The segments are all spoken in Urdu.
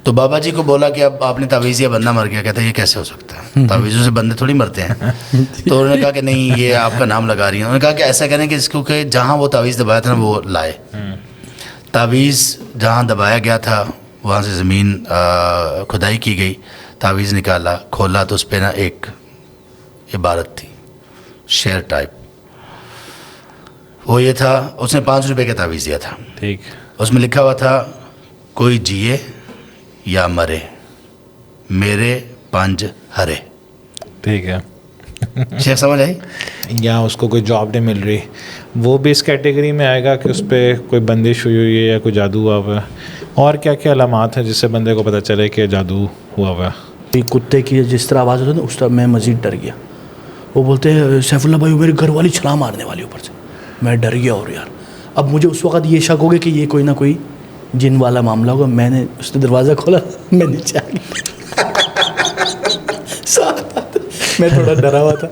تو بابا جی کو بولا کہ اب آپ نے تعویذ یا بندہ مر گیا. کہتا ہے یہ کیسے ہو سکتا ہے, تعویذوں سے بندے تھوڑی مرتے ہیں. تو انہوں نے کہا کہ نہیں, یہ آپ کا نام لگا رہی ہیں. انہوں نے کہا کہ ایسا کریں کہ اس کو کہ جہاں وہ تعویذ دبایا تھا نا وہ لائے. تعویذ جہاں دبایا گیا تھا وہاں سے زمین کھدائی کی گئی, تعویذ نکالا, کھولا تو اس پہ نا ایک عبارت تھی شعر ٹائپ. وہ یہ تھا, اس نے 5 روپے کا تعویذ دیا تھا. ٹھیک. اس میں لکھا ہوا تھا کوئی جیے یا مرے میرے 5 ہرے. ٹھیک ہے. شیخ سمجھ آئی؟ یا اس کو کوئی جاب نہیں مل رہی, وہ بھی اس کیٹیگری میں آئے گا کہ اس پہ کوئی بندش ہوئی ہوئی ہے یا کوئی جادو ہوا ہوا ہے. اور کیا کیا علامات ہیں جس سے بندے کو پتہ چلے کہ جادو ہوا ہوا ہے؟ کتے کی جس طرح آواز ہوتی ہے نا اس طرح میں مزید ڈر گیا. وہ بولتے ہیں سیف اللہ بھائی میرے گھر والی چھلانگ مارنے والی اوپر سے. میں ڈر گیا. اور یار اب مجھے اس وقت یہ شک ہو گیا کہ یہ کوئی نہ کوئی جن والا معاملہ ہوگا. میں نے اس نے دروازہ کھولا, میں نیچے آ گیا. میں تھوڑا ڈرا ہوا تھا.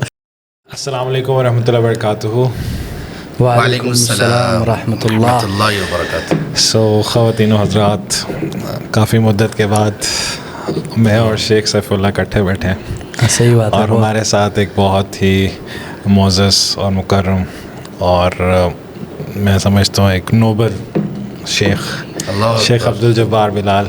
السلام علیکم ورحمۃ اللہ وبرکاتہ. وعلیکم السلام ورحمۃ اللہ وبرکاتہ. خواتین و حضرات, کافی مدت کے بعد میں اور شیخ سیف اللہ اکٹھے بیٹھے ہیں. صحیح بات ہے. اور ہمارے ساتھ ایک بہت ہی معزز اور مکرم اور میں سمجھتا ہوں ایک نوبل شیخ عبد الجبار بلال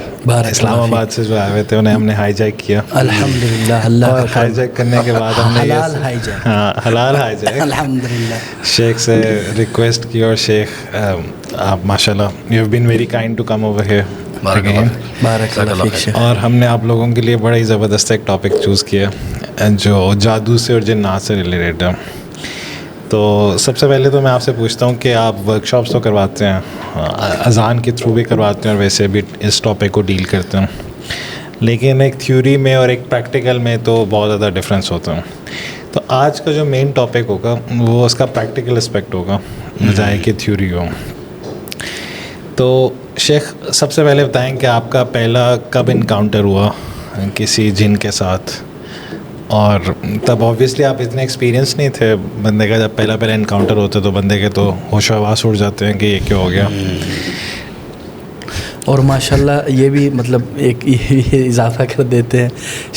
اسلام آباد سے جو آئے ہوئے تھے, انہیں ہم نے ہائی جیک کیا الحمدللہ. اللہ ہائی جیک کرنے کے بعد ہم نے حلال ہائی جیک الحمدللہ شیخ سے ریکویسٹ کی. اور شیخ آپ ماشاء اللہ you have been very kind to come over here. بارک اللہ فیک. اور ہم نے آپ لوگوں کے لیے بڑا ہی زبردست ایک ٹاپک چوز کیا جو جادو سے اور جنات سے ریلیٹڈ ہے. تو سب سے پہلے تو میں آپ سے پوچھتا ہوں کہ آپ ورک شاپس تو کرواتے ہیں, اذان کے تھرو بھی کرواتے ہیں اور ویسے بھی اس ٹاپک کو ڈیل کرتے ہیں, لیکن ایک تھیوری میں اور ایک پریکٹیکل میں تو بہت زیادہ ڈفرینس ہوتا ہے. تو آج کا جو مین ٹاپک ہوگا وہ اس کا پریکٹیکل اسپیکٹ ہوگا بجائے کہ تھیوری ہو. تو شیخ سب سے پہلے بتائیں کہ آپ کا پہلا کب انکاؤنٹر ہوا کسی جن کے ساتھ, اور تب آبویسلی آپ اتنے ایکسپیرینس نہیں تھے. بندے کا جب پہلا انکاؤنٹر ہوتا ہے تو بندے کے تو ہوش و حواس اڑ جاتے ہیں کہ یہ کیا ہو گیا. اور ماشاءاللہ یہ بھی مطلب ایک یہ اضافہ کر دیتے ہیں,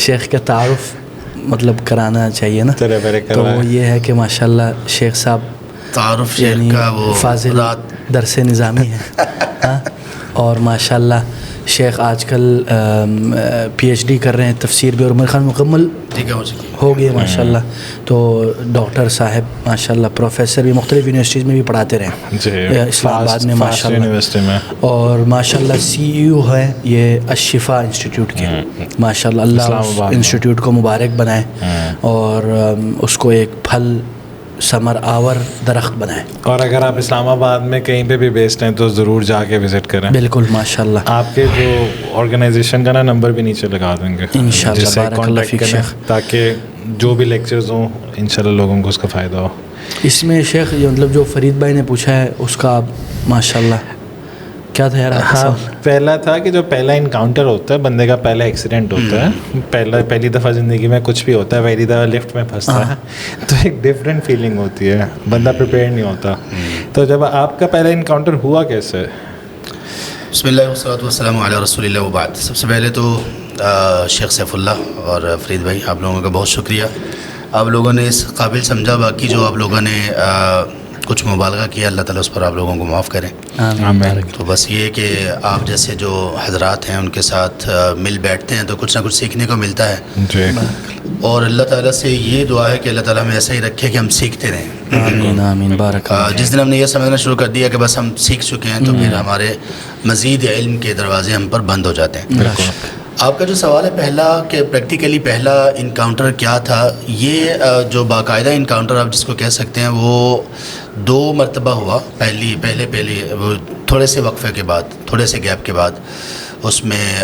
شیخ کا تعارف مطلب کرانا چاہیے نا. تو وہ یہ ہے کہ ماشاءاللہ شیخ صاحب تعارف یعنی کا وہ فاضل درس نظامی ہے. اور ماشاءاللہ شیخ آج کل پی ایچ ڈی کر رہے ہیں تفسیر بھی, اور میرے خیال مکمل ہو گئے ماشاءاللہ. تو ڈاکٹر صاحب ماشاءاللہ پروفیسر بھی مختلف یونیورسٹیز میں بھی پڑھاتے رہے اسلام آباد میں ماشاءاللہ. اور ماشاءاللہ سی ای او ہے یہ الشفا انسٹیٹیوٹ کے. ماشاءاللہ اللہ اس انسٹیٹیوٹ کو مبارک بنائے اور اس کو ایک پھل ثمر آور درخت بنائے. اور اگر آپ اسلام آباد میں کہیں پہ بھی بیسڈ ہیں تو ضرور جا کے وزٹ کریں. بالکل ماشاءاللہ. آپ کے جو آرگنائزیشن کا نا نمبر بھی نیچے لگا دیں گے انشاءاللہ. بارک اللہ فیک شیخ. تاکہ جو بھی لیکچرز ہوں انشاءاللہ لوگوں کو اس کا فائدہ ہو. اس میں شیخ یہ مطلب جو فرید بھائی نے پوچھا ہے اس کا ماشاءاللہ کیا تھا یار؟ ہاں پہلا تھا کہ جو پہلا انکاؤنٹر ہوتا ہے بندے کا, پہلا ایکسیڈنٹ ہوتا ہے, پہلی دفعہ زندگی میں کچھ بھی ہوتا ہے, پہلی دفعہ لفٹ میں پھنستا ہے تو ایک ڈفرینٹ فیلنگ ہوتی ہے, بندہ پریپیئر نہیں ہوتا. تو جب آپ کا پہلا انکاؤنٹر ہوا کیسے؟ بسم اللہ والصلاۃ والسلام علی رسول اللہ وبعد. سب سے پہلے تو شیخ سیف اللہ اور فرید بھائی آپ لوگوں کا بہت شکریہ. آپ لوگوں نے اس قابل سمجھا, باقی جو آپ لوگوں نے کچھ مبالغہ کیا اللہ تعالیٰ اس پر آپ لوگوں کو معاف کریں. آمین. تو بس یہ کہ آپ جیسے جو حضرات ہیں ان کے ساتھ مل بیٹھتے ہیں تو کچھ نہ کچھ سیکھنے کو ملتا ہے جی. اور اللہ تعالیٰ سے یہ دعا ہے کہ اللہ تعالیٰ ہمیں ایسا ہی رکھے کہ ہم سیکھتے رہیں. آمین آمین. بارک. جس دن ہم نے یہ سمجھنا شروع کر دیا کہ بس ہم سیکھ چکے ہیں تو پھر ہمارے مزید علم کے دروازے ہم پر بند ہو جاتے ہیں. آپ کا جو سوال ہے پہلا کہ پریکٹیکلی پہلا انکاؤنٹر کیا تھا, یہ جو باقاعدہ انکاؤنٹر آپ جس کو کہہ سکتے ہیں وہ 2 مرتبہ ہوا. پہلے وہ تھوڑے سے وقفے کے بعد, تھوڑے سے گیپ کے بعد, اس میں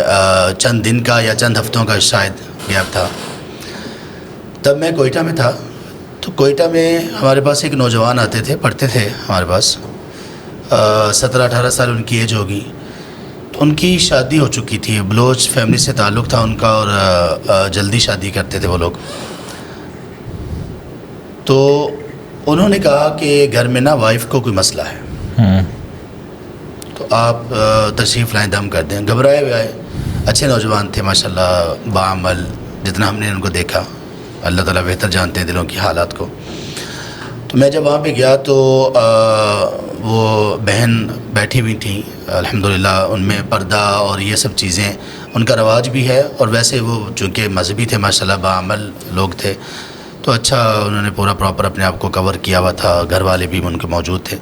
چند دن کا یا چند ہفتوں کا شاید گیپ تھا. تب میں کوئٹہ میں تھا. تو کوئٹہ میں ہمارے پاس ایک نوجوان آتے تھے, پڑھتے تھے ہمارے پاس, 17-18 سال ان کی ایج ہوگی. تو ان کی شادی ہو چکی تھی, بلوچ فیملی سے تعلق تھا ان کا, اور جلدی شادی کرتے تھے وہ لوگ. تو انہوں نے کہا کہ گھر میں نا وائف کو کوئی مسئلہ ہے, تو آپ تشریف لائیں, دم کر دیں. گھبرائے ہوئے آئے. اچھے نوجوان تھے ماشاءاللہ، باعمل، جتنا ہم نے ان کو دیکھا، اللہ تعالیٰ بہتر جانتے ہیں دلوں کی حالات کو. تو میں جب وہاں پہ گیا تو وہ بہن بیٹھی ہوئی تھیں الحمدللہ، ان میں پردہ اور یہ سب چیزیں ان کا رواج بھی ہے، اور ویسے وہ چونکہ مذہبی تھے ماشاءاللہ، باعمل لوگ تھے، تو اچھا انہوں نے پورا پراپر اپنے آپ کو کور کیا ہوا تھا، گھر والے بھی ان کے موجود تھے.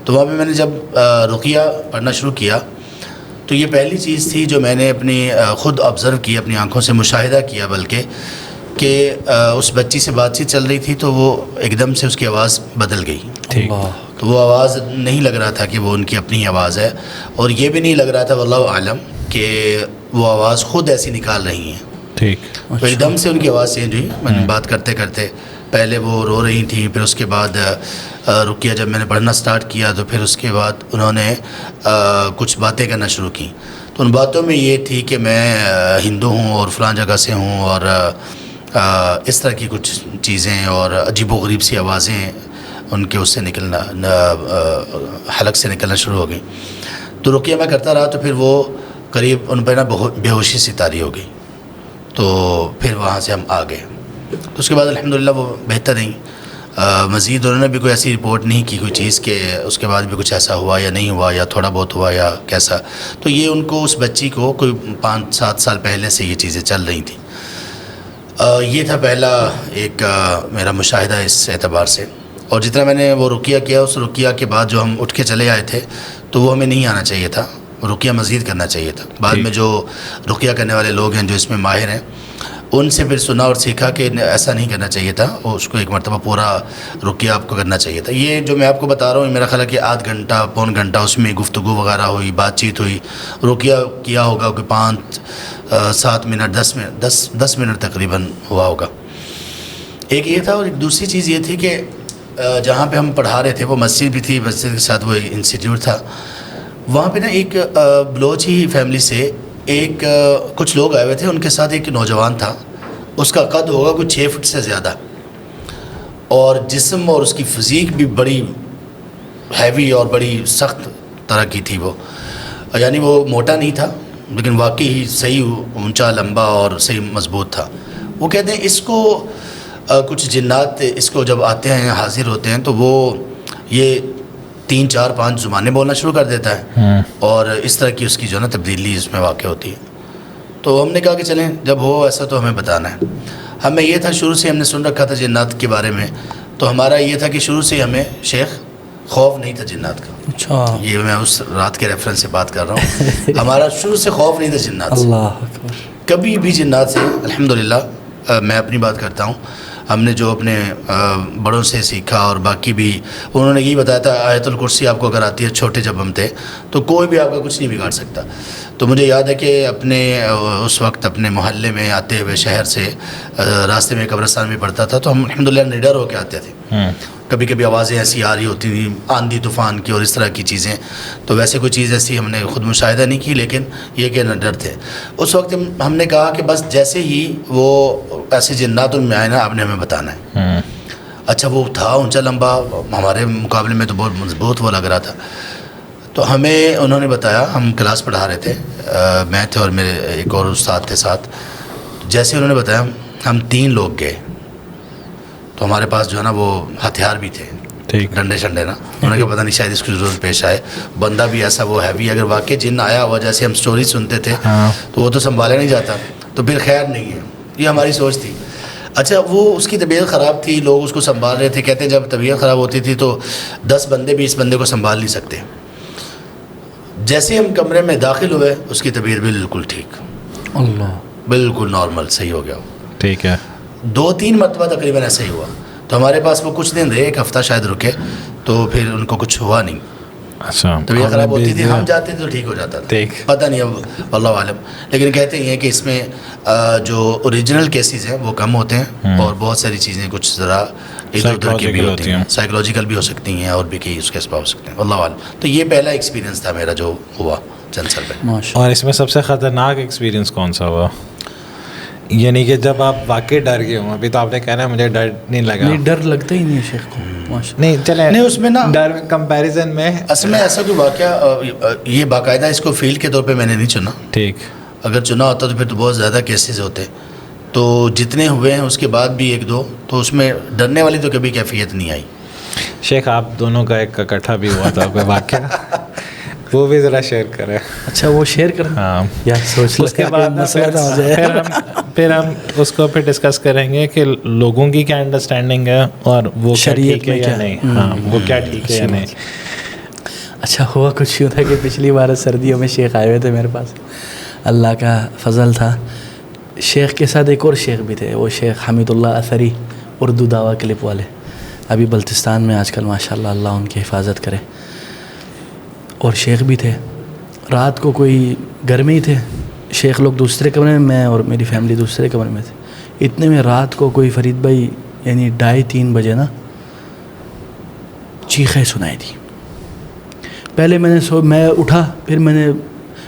تو وہاں پہ میں نے جب رقیہ پڑھنا شروع کیا تو یہ پہلی چیز تھی جو میں نے اپنی خود آبزرو کی، اپنی آنکھوں سے مشاہدہ کیا، بلکہ کہ اس بچی سے بات چیت چل رہی تھی تو وہ ایک دم سے اس کی آواز بدل گئی. ٹھیک. تو وہ آواز نہیں لگ رہا تھا کہ وہ ان کی اپنی آواز ہے، اور یہ بھی نہیں لگ رہا تھا واللہ عالم کہ وہ آواز خود ایسی نکال رہی ہیں. ٹھیک. تو ایک دم سے ان کی آواز چینج ہوئی. میں نے بات کرتے کرتے پہلے وہ رو رہی تھیں، پھر اس کے بعد رقیہ جب میں نے پڑھنا سٹارٹ کیا تو پھر اس کے بعد انہوں نے کچھ باتیں کرنا شروع کی. تو ان باتوں میں یہ تھی کہ میں ہندو ہوں اور فلاں جگہ سے ہوں، اور اس طرح کی کچھ چیزیں اور عجیب و غریب سی آوازیں ان کے اس سے نکلنا، حلق سے نکلنا شروع ہو گئی. تو رقیہ میں کرتا رہا تو پھر وہ قریب ان پہ نا بے ہوشی سی طاری ہو گئی. تو پھر وہاں سے ہم آ گئے. تو اس کے بعد الحمدللہ وہ بہتر رہیں. مزید انہوں نے بھی کوئی ایسی رپورٹ نہیں کی کوئی چیز کہ اس کے بعد بھی کچھ ایسا ہوا یا نہیں ہوا یا تھوڑا بہت ہوا یا کیسا. تو یہ ان کو، اس بچی کو کوئی 5-7 سال پہلے سے یہ چیزیں چل رہی تھیں. یہ تھا پہلا ایک میرا مشاہدہ اس اعتبار سے. اور جتنا میں نے وہ رقیہ کیا، اس رقیہ کے بعد جو ہم اٹھ کے چلے آئے تھے تو وہ ہمیں نہیں آنا چاہیے تھا، رقیہ مزید کرنا چاہیے تھا. بعد میں جو رقیہ کرنے والے لوگ ہیں جو اس میں ماہر ہیں، ان سے پھر سنا اور سیکھا کہ ایسا نہیں کرنا چاہیے تھا، اور اس کو ایک مرتبہ پورا رقیہ آپ کو کرنا چاہیے تھا. یہ جو میں آپ کو بتا رہا ہوں میرا خیال ہے کہ آدھ گھنٹہ پون گھنٹہ اس میں گفتگو وغیرہ ہوئی، بات چیت ہوئی. رقیہ کیا ہوگا کہ 5-7 منٹ 10 منٹ تقریباً ہوا ہوگا. ایک یہ تھا. اور ایک دوسری چیز یہ تھی کہ جہاں پہ ہم پڑھا رہے تھے وہ مسجد بھی تھی، مسجد کے ساتھ وہ انسٹیٹیوٹ تھا. وہاں پہ نا ایک بلوچ ہی فیملی سے ایک کچھ لوگ آئے ہوئے تھے، ان کے ساتھ ایک نوجوان تھا. اس کا قد ہوگا کچھ 6 فٹ سے زیادہ، اور جسم اور اس کی فزیک بھی بڑی ہیوی اور بڑی سخت طرح کی تھی. وہ یعنی وہ موٹا نہیں تھا لیکن واقعی ہی صحیح اونچا لمبا اور صحیح مضبوط تھا. وہ کہتے ہیں اس کو کچھ جنات اس کو جب آتے ہیں حاضر ہوتے ہیں تو وہ یہ 3-4-5 زبانیں بولنا شروع کر دیتا ہے، اور اس طرح کی اس کی جو ہے نا تبدیلی اس میں واقع ہوتی ہے. تو ہم نے کہا کہ چلیں جب ہو ایسا تو ہمیں بتانا ہے. ہمیں یہ تھا شروع سے ہم نے سن رکھا تھا جنات کے بارے میں، تو ہمارا یہ تھا کہ شروع سے ہمیں شیخ خوف نہیں تھا جنات کا. اچھا. یہ میں اس رات کے ریفرنس سے بات کر رہا ہوں. ہمارا شروع سے خوف نہیں تھا جنات سے. اللہ اکبر. کبھی بھی جنات سے الحمدللہ، میں اپنی بات کرتا ہوں، ہم نے جو اپنے بڑوں سے سیکھا اور باقی بھی انہوں نے یہی بتایا تھا آیت الکرسی آپ کو اگر آتی ہے، چھوٹے جب ہم تھے تو کوئی بھی آپ کا کچھ نہیں بگاڑ سکتا. تو مجھے یاد ہے کہ اپنے اس وقت اپنے محلے میں آتے ہوئے شہر سے راستے میں قبرستان میں پڑتا تھا تو ہم الحمدللہ نڈر ہو کے آتے تھے. کبھی کبھی آوازیں ایسی آ رہی ہوتی تھیں آندھی طوفان کی اور اس طرح کی چیزیں. تو ویسے کوئی چیز ایسی ہم نے خود مشاہدہ نہیں کی، لیکن یہ کہ نڈر تھے. اس وقت ہم نے کہا کہ بس جیسے ہی وہ ایسے جنات ان میں آئے نا آپ نے ہمیں بتانا ہے. اچھا وہ تھا اونچا لمبا، ہمارے مقابلے میں تو بہت مضبوط وہ لگ رہا تھا. تو ہمیں انہوں نے بتایا، ہم کلاس پڑھا رہے تھے، میں تھے اور میرے ایک اور استاد تھے ساتھ. جیسے انہوں نے بتایا ہم 3 لوگ گئے تو ہمارے پاس جو ہے نا وہ ہتھیار بھی تھے، ڈنڈے شنڈے نا. انہوں نے کہا پتہ نہیں شاید اس کی ضرورت پیش آئے. بندہ بھی ایسا وہ ہیوی، اگر واقعی جن آیا ہوا جیسے ہم سٹوری سنتے تھے تو وہ تو سنبھالا نہیں جاتا، تو پھر خیر نہیں ہے. یہ ہماری سوچ تھی. اچھا وہ اس کی طبیعت خراب تھی، لوگ اس کو سنبھال رہے تھے. کہتے ہیں جب طبیعت خراب ہوتی تھی تو 10 بندے بھی اس بندے کو سنبھال نہیں سکتے. جیسے ہم کمرے میں داخل ہوئے اس کی طبیعت بالکل ٹھیک، اللہ بالکل نارمل صحیح ہو گیا. ٹھیک ہے. 2-3 مرتبہ تقریباً ایسا ہی ہوا. تو ہمارے پاس وہ کچھ دن رہے، 1 ہفتہ شاید رکے، تو پھر ان کو کچھ ہوا نہیں. اچھا. طبیعت خراب ہوتی تھی، ہم جاتے تو ٹھیک ہو جاتا تھا. پتہ نہیں اب اللہ عالم. لیکن کہتے ہیں کہ اس میں جو اوریجنل کیسز ہیں وہ کم ہوتے ہیں، اور بہت ساری چیزیں کچھ ذرا ادھر ادھر کی بھی ہوتی ہیں، سائیکولوجیکل بھی ہو سکتی ہیں اور بھی کئی اس کے اسباب ہو سکتے ہیں، اللہ عالم. تو یہ پہلا ایکسپیرینس تھا میرا جو ہوا چند سال پہلے. اور اس میں سب سے خطرناک ایکسپیرینس کون سا ہوا؟ یعنی کہ جب آپ واقعی ڈر گئے ہوں. ابھی تو آپ نے کہنا ہے مجھے ڈر نہیں لگا. نہیں ڈر لگتا ہی نہیں شیخ کو. نہیں چلیں نہیں اس میں نا ڈر کمپیریزن میں اصل میں ایسا کوئی واقعہ یہ باقاعدہ اس کو فیلڈ کے طور پہ میں نے نہیں چنا. ٹھیک. اگر چنا ہوتا تو پھر تو بہت زیادہ کیسز ہوتے. تو جتنے ہوئے ہیں اس کے بعد بھی ایک دو, تو اس میں ڈرنے والی تو کبھی کیفیت نہیں آئی. شیخ آپ دونوں کا ایک اکٹھا بھی ہوا تھا کوئی واقعہ, وہ بھی ذرا شیئر کریں. اچھا وہ شیئر کریں. ہاں یار سوچ اس کے بعد پھر ہم اس کو پھر ڈسکس کریں گے کہ لوگوں کی کیا انڈرسٹینڈنگ ہے اور وہ شریعت میں یا نہیں. ہاں وہ کیا ٹھیک ہے یا نہیں. اچھا ہوا کچھ یوں تھا کہ پچھلی بار سردیوں میں شیخ آئے ہوئے تھے میرے پاس, اللہ کا فضل تھا. شیخ کے ساتھ ایک اور شیخ بھی تھے, وہ شیخ حمید اللہ اثری, اردو دعویٰ کلپ والے, ابھی بلتستان میں آج کل ماشاء اللہ, اللہ ان کی حفاظت کرے. اور شیخ بھی تھے. رات کو کوئی گھر میں ہی تھے, شیخ لوگ دوسرے کمرے میں, میں اور میری فیملی دوسرے کمرے میں تھے. اتنے میں رات کو کوئی فرید بھائی یعنی 2:30-3 بجے نا چیخیں سنائی تھی. پہلے میں اٹھا, پھر میں نے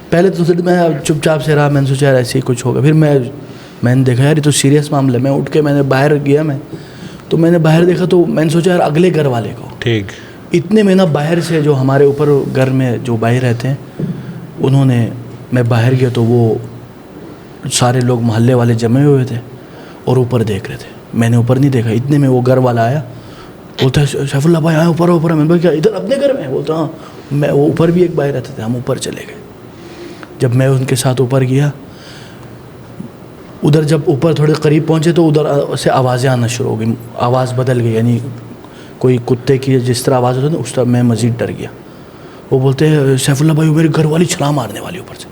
پہلے تو میں چپ چاپ سے رہا, میں نے سوچا یار ایسے ہی کچھ ہوگا. پھر میں نے دیکھا یار یہ تو سیریس معاملہ ہے. میں اٹھ کے میں نے باہر گیا, تو میں نے باہر دیکھا تو میں نے سوچا یار اگلے گھر والے کو. ٹھیک. اتنے میں نا باہر سے جو ہمارے اوپر گھر میں جو بھائی رہتے ہیں انہوں نے, میں باہر گیا تو وہ سارے لوگ محلے والے جمع ہوئے تھے اور اوپر دیکھ رہے تھے. میں نے اوپر نہیں دیکھا. اتنے میں وہ گھر والا آیا, بولتا ہے سیف اللہ بھائی آئے اوپر. میں کیا ادھر اپنے گھر میں؟ بولتا ہاں. میں وہ اوپر بھی ایک بھائی رہتے تھے, ہم اوپر چلے گئے. جب میں ان کے ساتھ اوپر گیا, ادھر جب اوپر تھوڑے قریب پہنچے تو ادھر سے آوازیں آنا شروع ہو گئی. آواز بدل گئی, یعنی کوئی کتے کی جس طرح آواز ہوتی ہے نا اس طرح. میں مزید ڈر گیا. وہ بولتے ہیں سیف اللہ بھائی میرے گھر والی چھلانگ مارنے والی اوپر سے.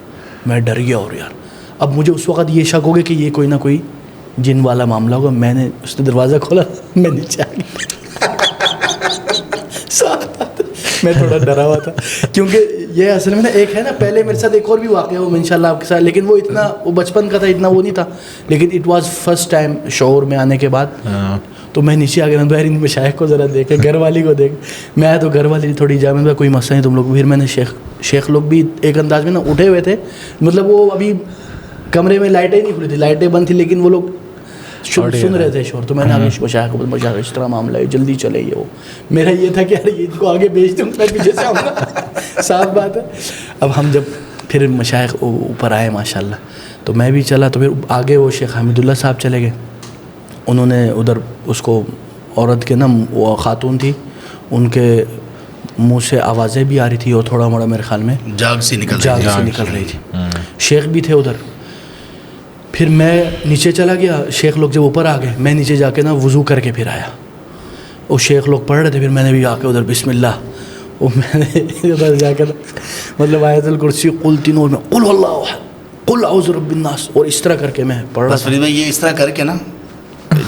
میں ڈر گیا. اور یار اب مجھے اس وقت یہ شک ہو گیا کہ یہ کوئی نہ کوئی جن والا معاملہ ہوگا. میں نے اس نے دروازہ کھولا, میں نیچے آ گیا. میں تھوڑا ڈرا ہوا تھا کیونکہ یہ اصل میں نا ایک ہے نا, پہلے میرے ساتھ ایک اور بھی واقعہ ہو ان شاء اللہ آپ کے ساتھ, لیکن وہ اتنا وہ بچپن کا تھا, اتنا وہ نہیں تھا, لیکن اٹ واز فرسٹ ٹائم شعور میں آنے کے بعد. تو میں نیچے آ گیا, میں ان مشائخ کو ذرا دیکھے, گھر والی کو دیکھ. میں آیا تو گھر والی تھوڑی جا, میں کوئی مسئلہ نہیں تم لوگ. پھر میں نے شیخ لوگ بھی ایک انداز میں نا اٹھے ہوئے تھے, مطلب وہ ابھی کمرے میں لائٹیں نہیں کھلی تھی, لائٹیں بند تھی, لیکن وہ لوگ سن رہے تھے شور. تو میں نے آگے مشائخ کو مشائخ اس طرح معاملہ ہے, جلدی چلے. یہ وہ میرا یہ تھا کہ یار یہ کو آگے بھیج دوں, میں پیچھے سے آؤں گا. صاف بات ہے. اب ہم جب پھر مشائخ اوپر آئے ماشاء اللہ, تو میں بھی چلا. تو پھر آگے وہ شیخ حمید اللہ صاحب چلے گئے. انہوں نے ادھر اس کو عورت کے نا, وہ خاتون تھی, ان کے منہ سے آوازیں بھی آ رہی تھی اور تھوڑا موڑا میرے خیال میں جاگ سی نکل رہی تھی. شیخ بھی تھے ادھر. پھر میں نیچے چلا گیا. شیخ لوگ جب اوپر آ گئے, میں نیچے جا کے نا وضو کر کے پھر آیا. وہ شیخ لوگ پڑھ رہے تھے, پھر میں نے بھی آ کے ادھر بسم اللہ, وہ میں نے ادھر جا کے مطلب آیت الکرسی قل تینوں میں قل اللہ احد قل اعوذ برب الناس, اور اس طرح کر کے میں پڑھ رہا بس. فرید بھائی یہ اس طرح کر کے نا,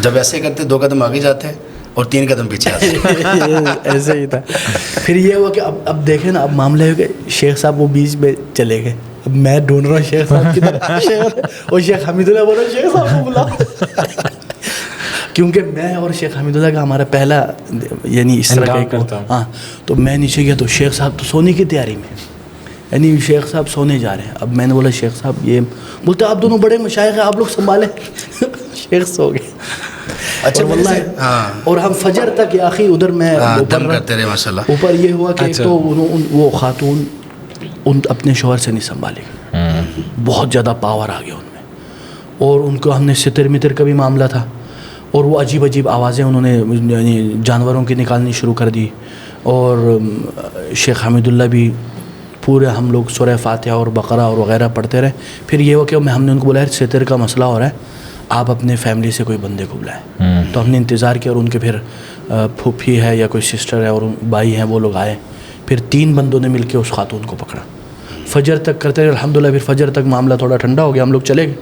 جب ایسے کرتے 2 قدم آگے جاتے ہیں اور 3 قدم پیچھے آتے ہیں. ایسے ہی تھا. پھر یہ ہوا کہ اب دیکھیں نا, اب معاملہ ہو گیا. شیخ صاحب وہ بیچ میں چلے گئے. اب میں ڈھونڈ رہا ہوں شیخ صاحب کی طرف, اور شیخ حمید اللہ بول رہا ہے شیخ صاحب کو بلاؤ. کیونکہ میں اور شیخ حمید اللہ کا ہمارا پہلا یعنی اس طرح کا, ہاں. تو میں نیچے گیا تو شیخ صاحب تو سونے کی تیاری میں, یعنی شیخ صاحب سونے جا رہے ہیں. اب میں نے بولا شیخ صاحب, یہ بولتے آپ دونوں بڑے مشائخ ہیں, آپ لوگ سنبھالیں. شیخ سو گئے. اچھا واللہ. اور ہم فجر تک آخری ادھر میں دم کرتے رہے ماشاء اللہ. اوپر یہ ہوا کہ تو وہ خاتون اپنے شوہر سے نہیں سنبھالے گی, بہت زیادہ پاور آ گیا ان میں. اور ان کو ہم نے ستر متر کا بھی معاملہ تھا, اور وہ عجیب عجیب آوازیں انہوں نے یعنی جانوروں کی نکالنی شروع کر دی. اور شیخ حمید اللہ بھی پورے ہم لوگ سورہ فاتحہ اور بقرہ اور وغیرہ پڑھتے رہے. پھر یہ ہوا کہ ہم نے ان کو بولا ہے ستر کا مسئلہ ہو رہا ہے, آپ اپنے فیملی سے کوئی بندے کو بلائیں. تو ہم نے انتظار کیا, اور ان کے پھر پھوپھی ہے یا کوئی سسٹر ہے اور بھائی ہیں, وہ لوگ آئے. پھر 3 بندوں نے مل کے اس خاتون کو پکڑا. فجر تک کرتے رہے الحمدللہ. پھر فجر تک معاملہ تھوڑا ٹھنڈا ہو گیا, ہم لوگ چلے گئے.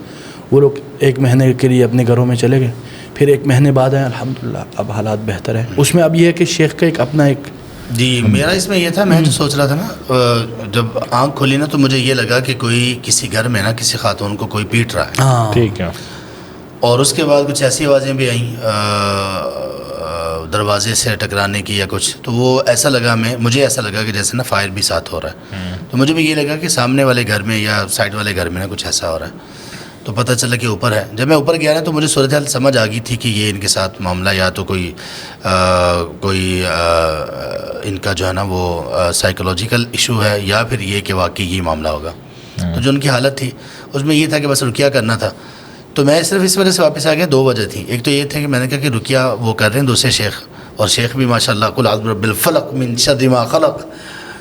وہ لوگ 1 مہینے کے لیے اپنے گھروں میں چلے گئے. پھر 1 مہینے بعد آئے الحمدللہ, اب حالات بہتر ہیں. اس میں اب یہ ہے کہ شیخ کا ایک اپنا ایک جی میرا اس میں یہ تھا, میں جو سوچ رہا تھا نا, جب آنکھ کھولی نا تو مجھے یہ لگا کہ کوئی کسی گھر میں نا کسی خاتون کو کوئی پیٹ رہا ہے. ہاں ٹھیک ہے. اور اس کے بعد کچھ ایسی آوازیں بھی آئیں دروازے سے ٹکرانے کی یا کچھ. تو وہ ایسا لگا, مجھے ایسا لگا کہ جیسے نا فائر بھی ساتھ ہو رہا ہے. تو مجھے بھی یہ لگا کہ سامنے والے گھر میں یا سائڈ والے گھر میں نا کچھ ایسا ہو رہا ہے. تو پتہ چلا کہ اوپر ہے. جب میں اوپر گیا نا تو مجھے صورتحال سمجھ آ گئی تھی کہ یہ ان کے ساتھ معاملہ یا تو کوئی ان کا جو ہے نا وہ سائیکولوجیکل ایشو ہے, یا پھر یہ کہ واقعی یہ معاملہ ہوگا. تو جو ان کی حالت تھی اس میں یہ تھا کہ بس رقیہ کرنا تھا. تو میں صرف اس وجہ سے واپس آ گیا, 2 وجہ تھی. ایک تو یہ تھا کہ میں نے کہا کہ رقیہ وہ کر رہے ہیں دوسرے شیخ, اور شیخ بھی ماشاء اللہ قل اعوذ برب الفلق من شر ما خلق,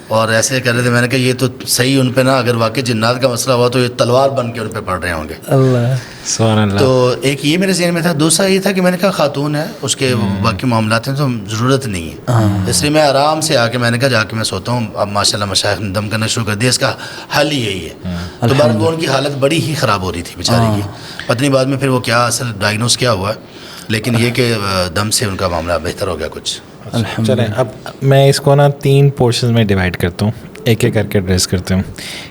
اور ایسے کر رہے تھے. میں نے کہا یہ تو صحیح ان پہ نا اگر واقعی جنات کا مسئلہ ہوا تو یہ تلوار بن کے ان پہ پڑھ رہے ہوں گے. اللہ سبحان اللہ. تو ایک یہ میرے ذہن میں تھا. دوسرا یہ تھا کہ میں نے کہا خاتون ہے, اس کے باقی معاملات ہیں تو ضرورت نہیں ہے, اس لیے میں آرام سے آ کے میں نے کہا جا کے میں سوتا ہوں. اب ماشاء اللہ مشائخ نے دم کرنا شروع کر دیا, اس کا حل ہی یہی ہے. تو بعد میں ان کی حالت بڑی ہی خراب ہو رہی تھی بیچاری کی, پتہ نہیں بعد میں پھر وہ کیا اصل ڈائگنوز کیا ہوا ہے, لیکن یہ کہ دم سے ان کا معاملہ بہتر ہو گیا کچھ. چلیں اب میں اس کو نا 3 پورشنز میں ڈیوائڈ کرتا ہوں, ایک ایک کر کے ایڈریس کرتے ہوں.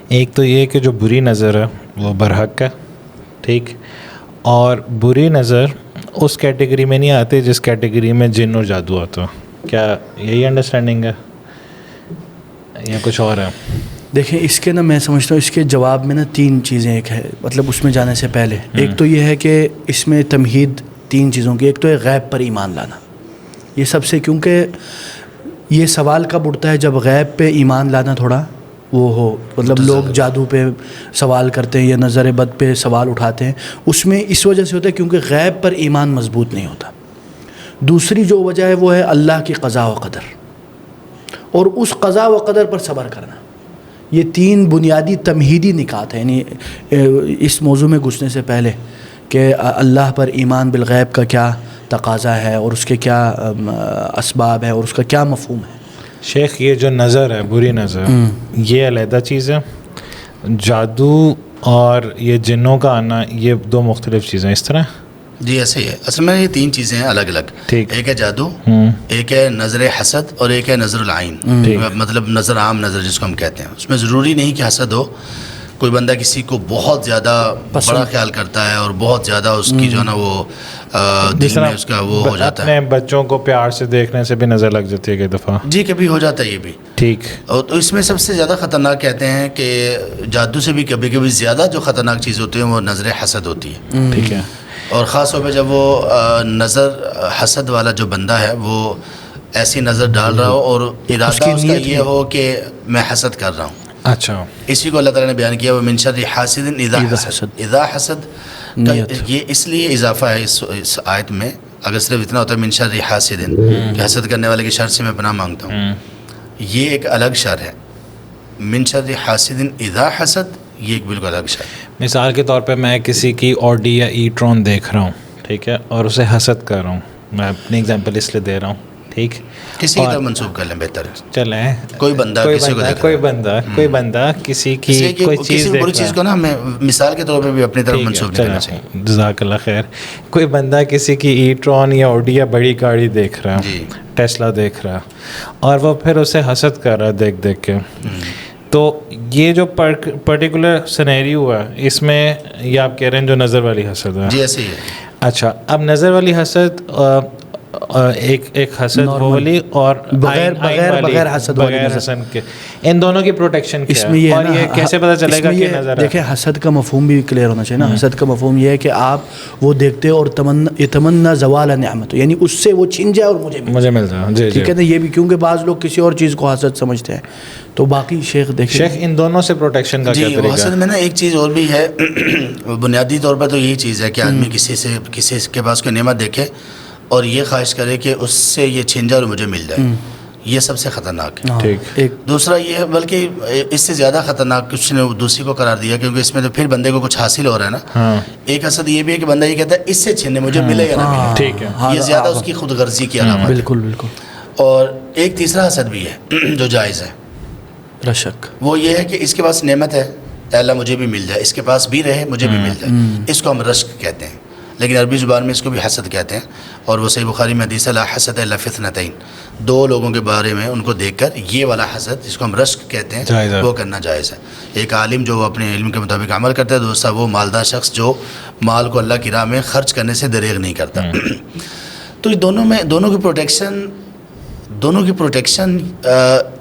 ایک تو یہ کہ جو بری نظر ہے وہ برحق ہے, ٹھیک, اور بری نظر اس کیٹیگری میں نہیں آتی جس کیٹیگری میں جن اور جادو آتا. کیا یہی انڈرسٹینڈنگ ہے یا کچھ اور ہے؟ دیکھیں اس کے نا میں سمجھتا ہوں اس کے جواب میں نا 3 چیزیں ایک ہے, مطلب اس میں جانے سے پہلے ایک تو یہ ہے کہ اس میں تمہید 3 چیزوں کی. ایک تو ہے غیب پر ایمان لانا, یہ سب سے, کیونکہ یہ سوال کب اٹھتا ہے جب غیب پہ ایمان لانا تھوڑا وہ ہو, مطلب لوگ جادو پہ سوال کرتے ہیں یا نظر بد پہ سوال اٹھاتے ہیں, اس میں اس وجہ سے ہوتا ہے کیونکہ غیب پر ایمان مضبوط نہیں ہوتا. دوسری جو وجہ ہے وہ ہے اللہ کی قضاء و قدر, اور اس قضاء و قدر پر صبر کرنا. یہ 3 بنیادی تمہیدی نکات ہیں یعنی اس موضوع میں گھسنے سے پہلے کہ اللہ پر ایمان بالغیب کا کیا تقاضا ہے اور اس کے کیا اسباب ہے اور اس کا کیا مفہوم ہے. شیخ یہ جو نظر ہے بری نظر یہ علیحدہ چیز ہے, جادو اور یہ جنوں کا آنا یہ 2 مختلف چیزیں اس طرح؟ جی ایسے ہی ہے. اصل میں یہ 3 چیزیں ہیں الگ الگ. ٹھیک. ایک ہے جادو, ایک ہے نظر حسد, اور ایک ہے نظر العین, مطلب نظر عام نظر جس کو ہم کہتے ہیں. اس میں ضروری نہیں کہ حسد ہو. کوئی بندہ کسی کو بہت زیادہ بڑا خیال کرتا ہے اور بہت زیادہ اس کی جو ہے نا وہ دل میں اس کا وہ ہو جاتا ہے. اپنے بچوں کو پیار سے دیکھنے سے بھی نظر لگ جاتی ہے کئی دفعہ. جی کبھی ہو جاتا ہے یہ بھی. ٹھیک. اور تو اس میں سب سے زیادہ خطرناک کہتے ہیں کہ جادو سے بھی کبھی کبھی زیادہ جو خطرناک چیز ہوتی ہے وہ نظر حسد ہوتی ہے. ٹھیک ہے. اور خاص طور پہ جب وہ نظر حسد والا جو بندہ ہے وہ ایسی نظر ڈال رہا ہو اور ارادہ اس کا یہ ہو کہ میں حسد کر رہا ہوں. اچھا. اسی کو اللہ تعالیٰ نے بیان کیا وہ من شر حاسد اذا حسد. یہ اس لیے اضافہ ہے اس آیت میں. اگر صرف اتنا ہوتا ہے من شر حاسد کہ حسد کرنے والے کی شر سے میں پناہ مانگتا ہوں, یہ ایک الگ شر ہے. من شر حاسد اذا حسد یہ ایک بالکل الگ شر. مثال کے طور پہ میں کسی کی آڈی یا ای ٹرون دیکھ رہا ہوں, ٹھیک ہے, اور اسے حسد کر رہا ہوں. میں اپنی اگزامپل اس لیے دے رہا ہوں, ٹھیک, کسی کی طرف منسوب کر لیں بہتر ہے. چلیں کوئی بندہ کوئی بندہ کسی کی کوئی چیز بری چیز کو نا ہمیں مثال کے طور پہ بھی اپنی طرف منسوب نہیں کرنا چاہیے. جزاک اللہ خیر. کوئی بندہ کسی کی ای ٹرون یا آڈی یا بڑی گاڑی دیکھ رہا ہے, ٹیسلا دیکھ رہا, اور وہ پھر اسے حسد کر رہا ہے دیکھ دیکھ کے, تو یہ جو پرٹیکولر سینیریو ہے اس میں یہ آپ کہہ رہے ہیں جو نظر والی حسد ہے. جی ایسے ہی ہے. اچھا, اب نظر والی حسد ایک حسد وہ والی اور بغیر حسد کے, ان دونوں کی پروٹیکشن اس میں یہ, اور یہ کیسے پتہ چلے گا کہ نظر؟ دیکھیں حسد کا مفہوم بھی کلیئر ہونا چاہیے نا. حسد کا مفہوم یہ ہے کہ آپ وہ دیکھتے اور تمنا زوال نعمت, یعنی اس سے وہ چھن جائے اور مجھے مل جائے. جی ٹھیک ہے نا. یہ بھی کیونکہ بعض لوگ کسی اور چیز کو حسد سمجھتے ہیں. تو باقی شیخ دیکھیں, شیخ ان دونوں سے پروٹیکشن کا کیا طریقہ ہے؟ حسد میں نا ایک چیز اور بھی ہے. بنیادی طور پر تو یہی چیز ہے کہ آدمی کسی کے پاس کوئی نعمت دیکھے اور یہ خواہش کرے کہ اس سے یہ چھن جائے اور مجھے مل جائے. یہ سب سے خطرناک ہے. ٹھیک. دوسرا یہ ہے, بلکہ اس سے زیادہ خطرناک کچھ نے دوسری کو قرار دیا, کیونکہ اس میں تو پھر بندے کو کچھ حاصل ہو رہا ہے نا. ایک حسد یہ بھی ہے کہ بندہ یہ کہتا ہے اس سے چھننے مجھے ملے یا نہ ملے. ٹھیک ہے. یہ زیادہ اس کی خود غرضی کی علامت ہے. بالکل بالکل. اور ایک تیسرا حسد بھی ہے جو جائز ہے. رشک وہ یہ ہے کہ اس کے پاس نعمت ہے, اللہ مجھے بھی مل جائے, اس کے پاس بھی رہے مجھے بھی مل جائے. اس کو ہم رشک کہتے ہیں, لیکن عربی زبان میں اس کو بھی حسد کہتے ہیں. اور وہ صحیح بخاری میں حدیث ہے لا حسد الا فی اثنتین, 2 لوگوں کے بارے میں ان کو دیکھ کر یہ والا حسد جس کو ہم رشک کہتے ہیں وہ کرنا جائز ہے. ایک عالم جو اپنے علم کے مطابق عمل کرتا ہے, دوسرا وہ مالدار شخص جو مال کو اللہ کی راہ میں خرچ کرنے سے دریغ نہیں کرتا. تو دونوں کی پروٹیکشن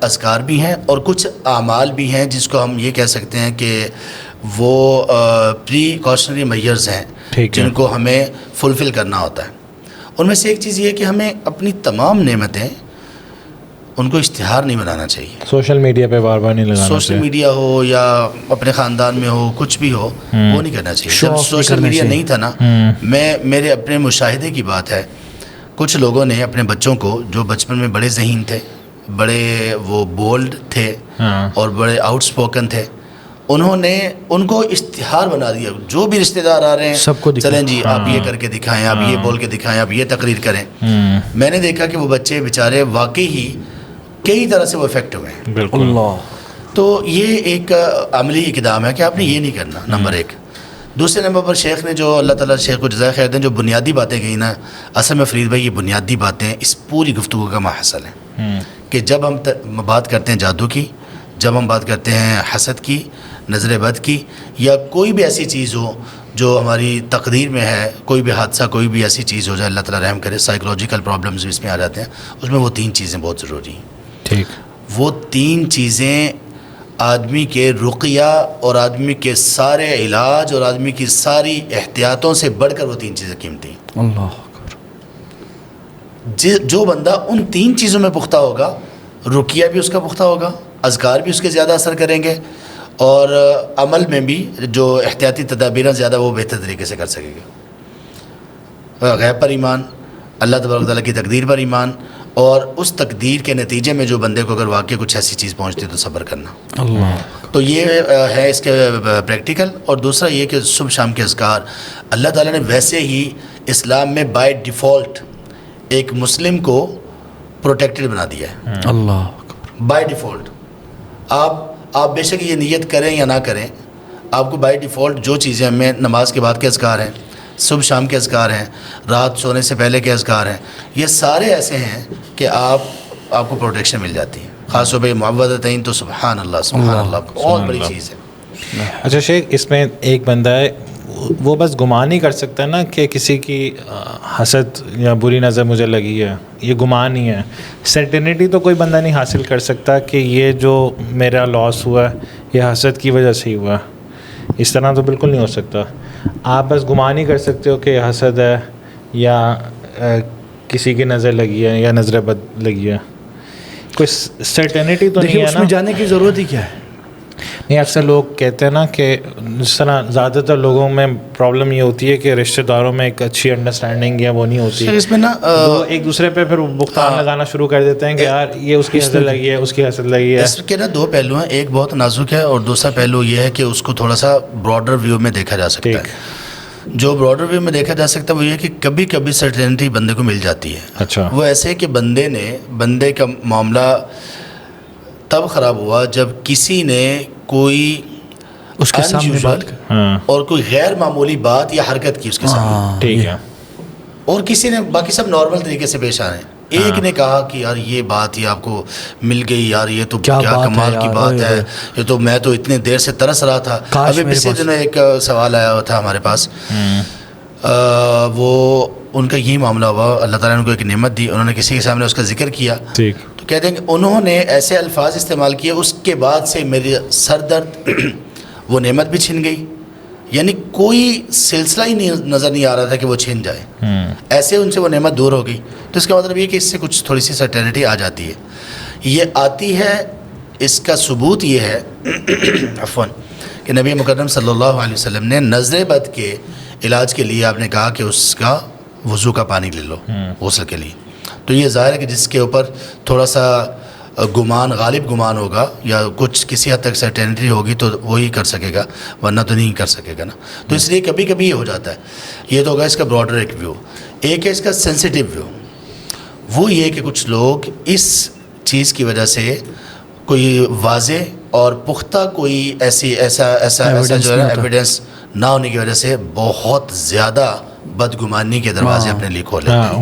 اذکار بھی ہیں اور کچھ اعمال بھی ہیں جس کو ہم یہ کہہ سکتے ہیں کہ وہ پری کاشنری میئرز ہیں جن کو ہمیں فلفل کرنا ہوتا ہے. ان میں سے ایک چیز یہ ہے کہ ہمیں اپنی تمام نعمتیں ان کو اشتہار نہیں بنانا چاہیے. سوشل میڈیا پہ بار بار نہیں لگانا چاہیے. سوشل میڈیا ہو یا اپنے خاندان میں ہو, کچھ بھی ہو, وہ نہیں کرنا چاہیے. جب سوشل میڈیا نہیں تھا نا, میرے اپنے مشاہدے کی بات ہے, کچھ لوگوں نے اپنے بچوں کو جو بچپن میں بڑے ذہین تھے, بڑے وہ بولڈ تھے اور بڑے آؤٹ اسپوکن تھے, انہوں نے ان کو اشتہار بنا دیا. جو بھی رشتہ دار آ رہے ہیں سب کو چلیں جی آپ یہ کر کے دکھائیں, آپ یہ بول کے دکھائیں, آپ یہ تقریر کریں. میں نے دیکھا کہ وہ بچے بیچارے واقعی ہی کئی طرح سے وہ افیکٹ ہوئے ہیں. بالکل. اللہ. تو یہ ایک عملی اقدام ہے کہ آپ نے یہ نہیں کرنا, نمبر ایک. دوسرے نمبر پر شیخ نے جو, اللہ تعالیٰ شیخ کو جزائے خیر دیں, جو بنیادی باتیں کہیں نا, اصل میں فرید بھائی یہ بنیادی باتیں اس پوری گفتگو کا محصل ہیں. کہ جب ہم بات کرتے ہیں جادو کی, جب ہم بات کرتے ہیں حسد کی, نظر بد کی, یا کوئی بھی ایسی چیز ہو جو ہماری تقدیر میں ہے, کوئی بھی حادثہ, کوئی بھی ایسی چیز ہو جائے, اللہ تعالیٰ رحم کرے, سائیکولوجیکل پرابلمز اس میں آ جاتے ہیں, اس میں وہ 3 چیزیں بہت ضروری ہیں. ٹھیک. وہ 3 چیزیں آدمی کے رقیہ اور آدمی کے سارے علاج اور آدمی کی ساری احتیاطوں سے بڑھ کر وہ 3 چیزیں قیمتی ہیں. اللہ. جو بندہ ان 3 چیزوں میں پختہ ہوگا, رقیہ بھی اس کا پختہ ہوگا, اذکار بھی اس کے زیادہ اثر کریں گے, اور عمل میں بھی جو احتیاطی تدابیر زیادہ وہ بہتر طریقے سے کر سکے گا. غیب پر ایمان, اللہ تبارک تعالیٰ کی تقدیر پر ایمان, اور اس تقدیر کے نتیجے میں جو بندے کو اگر واقعی کچھ ایسی چیز پہنچتی ہے تو صبر کرنا. اللہ. تو یہ ہے اس کے پریکٹیکل. اور دوسرا یہ کہ صبح شام کے اذکار, اللہ تعالیٰ نے ویسے ہی اسلام میں بائی ڈیفالٹ ایک مسلم کو پروٹیکٹڈ بنا دیا ہے. اللہ. بائی ڈیفالٹ آپ بے شک یہ نیت کریں یا نہ کریں, آپ کو بائی ڈیفالٹ جو چیزیں ہمیں, نماز کے بعد کے اذکار ہیں, صبح شام کے اذکار ہیں, رات سونے سے پہلے کے اذکار ہیں, یہ سارے ایسے ہیں کہ آپ کو پروٹیکشن مل جاتی ہے. خاص طور پہ معوذتین تو سبحان اللہ, سبحان اللہ بہت بڑی چیز ہے. اچھا شیخ, اس میں ایک بندہ ہے وہ بس گمان ہی کر سکتا ہے نا کہ کسی کی حسد یا بری نظر مجھے لگی ہے, یہ گمان ہی ہے. سرٹینٹی تو کوئی بندہ نہیں حاصل کر سکتا کہ یہ جو میرا لاس ہوا ہے یہ حسد کی وجہ سے ہی ہوا, اس طرح تو بالکل نہیں ہو سکتا. آپ بس گمان ہی کر سکتے ہو کہ حسد ہے یا کسی کی نظر لگی ہے یا نظر بد لگی ہے, کوئی سرٹینٹی تو نہیں ہے نا. اس میں جانے کی ضرورت ہی کیا ہے؟ نہیں, اکثر لوگ کہتے ہیں نا کہ جس طرح زیادہ تر لوگوں میں پرابلم یہ ہوتی ہے کہ رشتہ داروں میں ایک اچھی انڈرسٹینڈنگ یا وہ نہیں ہوتی. اس میں نا وہ ایک دوسرے پہ پھر بہتان لگانا شروع کر دیتے ہیں کہ یار یہ اس کی حسد لگی ہے, اس کی حسد لگی ہے. اس کے نا 2 پہلو ہیں, ایک بہت نازک ہے اور دوسرا پہلو یہ ہے کہ اس کو تھوڑا سا براڈر ویو میں دیکھا جا سکتا ہے. جو براڈر ویو میں دیکھا جا سکتا ہے وہ یہ کہ کبھی کبھی سرٹینٹی بندے کو مل جاتی ہے. اچھا. وہ ایسے کہ بندے کا معاملہ تب خراب ہوا جب کسی نے کوئی اس کے سامنے بات اور کوئی غیر معمولی بات یا حرکت کی اس کے سامنے. ٹھیک ہے. اور کسی نے, باقی سب نارمل طریقے سے پیش آ رہے ہیں. ایک نے کہا کہ یار یہ بات یہ آپ کو مل گئی, یار یہ تو کیا کمال کی بات ہے, یہ تو میں تو اتنے دیر سے ترس رہا تھا. ابھی پچھلے دنوں ایک سوال آیا ہوا تھا ہمارے پاس, وہ ان کا یہی معاملہ ہوا, اللہ تعالیٰ نے ان کو ایک نعمت دی, انہوں نے کسی کے سامنے اس کا ذکر کیا, تو کہتے ہیں کہ انہوں نے ایسے الفاظ استعمال کیے, اس کے بعد سے میری سر درد وہ نعمت بھی چھن گئی, یعنی کوئی سلسلہ ہی نظر نہیں آ رہا تھا کہ وہ چھن جائے, ایسے ان سے وہ نعمت دور ہو گئی. تو اس کا مطلب یہ کہ اس سے کچھ تھوڑی سی سرٹینٹی آ جاتی ہے. یہ آتی ہے, اس کا ثبوت یہ ہے عفواً کہ نبی مکرم صلی اللہ علیہ وسلم نے نظر بد کے علاج کے لیے آپ نے کہا کہ اس کا وضو کا پانی لے لو غسل کے لیے. تو یہ ظاہر ہے کہ جس کے اوپر تھوڑا سا گمان, غالب گمان ہوگا یا کچھ کسی حد تک سرٹینٹی ہوگی تو وہی کر سکے گا, ورنہ تو نہیں کر سکے گا نا. تو اس لیے کبھی کبھی یہ ہو جاتا ہے. یہ تو ہوگا اس کا براڈر ایک ویو. ایک ہے اس کا سینسٹیو ویو, وہ یہ کہ کچھ لوگ اس چیز کی وجہ سے کوئی واضح اور پختہ کوئی ایسا جو ہے ایویڈنس نہ ہونے کی وجہ سے بہت زیادہ بدگمانی کے دروازے اپنے لیے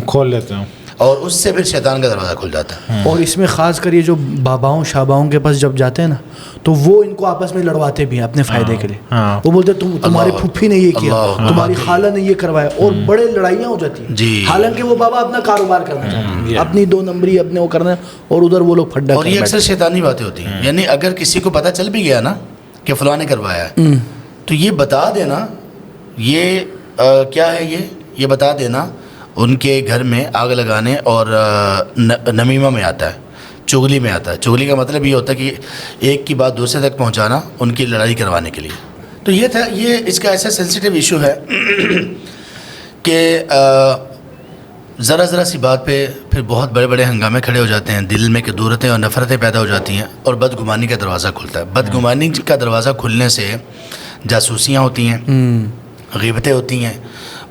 کھول لیتے ہیں, اور اس سے پھر شیطان کا دروازہ کھل جاتا ہے. اور اس میں خاص کر یہ جو باباؤں شاباؤں کے پاس جب جاتے ہیں نا, تو وہ ان کو آپس میں لڑواتے بھی ہیں اپنے فائدے کے لیے. وہ بولتے ہیں تمہاری پھپھی نے یہ کیا, تمہاری خالہ نے یہ کروایا, اور بڑے لڑائیاں ہو جاتی ہیں. حالانکہ وہ بابا اپنا کاروبار کرنا چاہتے ہیں, اپنی 2 نمبری اپنے وہ کرنا, اور ادھر وہ لوگ پھڈا. اور یہ اکثر شیطانی باتیں ہوتی ہیں. یعنی اگر کسی کو پتہ چل بھی گیا نا کہ فلاں نے کروایا ہے, تو یہ بتا دینا, یہ کیا ہے, یہ بتا دینا ان کے گھر میں آگ لگانے اور نمیمہ میں آتا ہے. چغلی میں آتا ہے. چغلی کا مطلب یہ ہوتا ہے کہ ایک کی بات دوسرے تک پہنچانا ان کی لڑائی کروانے کے لیے. تو یہ تھا, یہ اس کا ایسا سینسیٹیو ایشو ہے کہ ذرا سی بات پہ پھر بہت بڑے بڑے ہنگامے کھڑے ہو جاتے ہیں, دل میں قدورتیں اور نفرتیں پیدا ہو جاتی ہیں, اور بدگمانی کا دروازہ کھلتا ہے. بدگمانی کا دروازہ کھلنے سے جاسوسیاں ہوتی ہیں, غیبتیں ہوتی ہیں,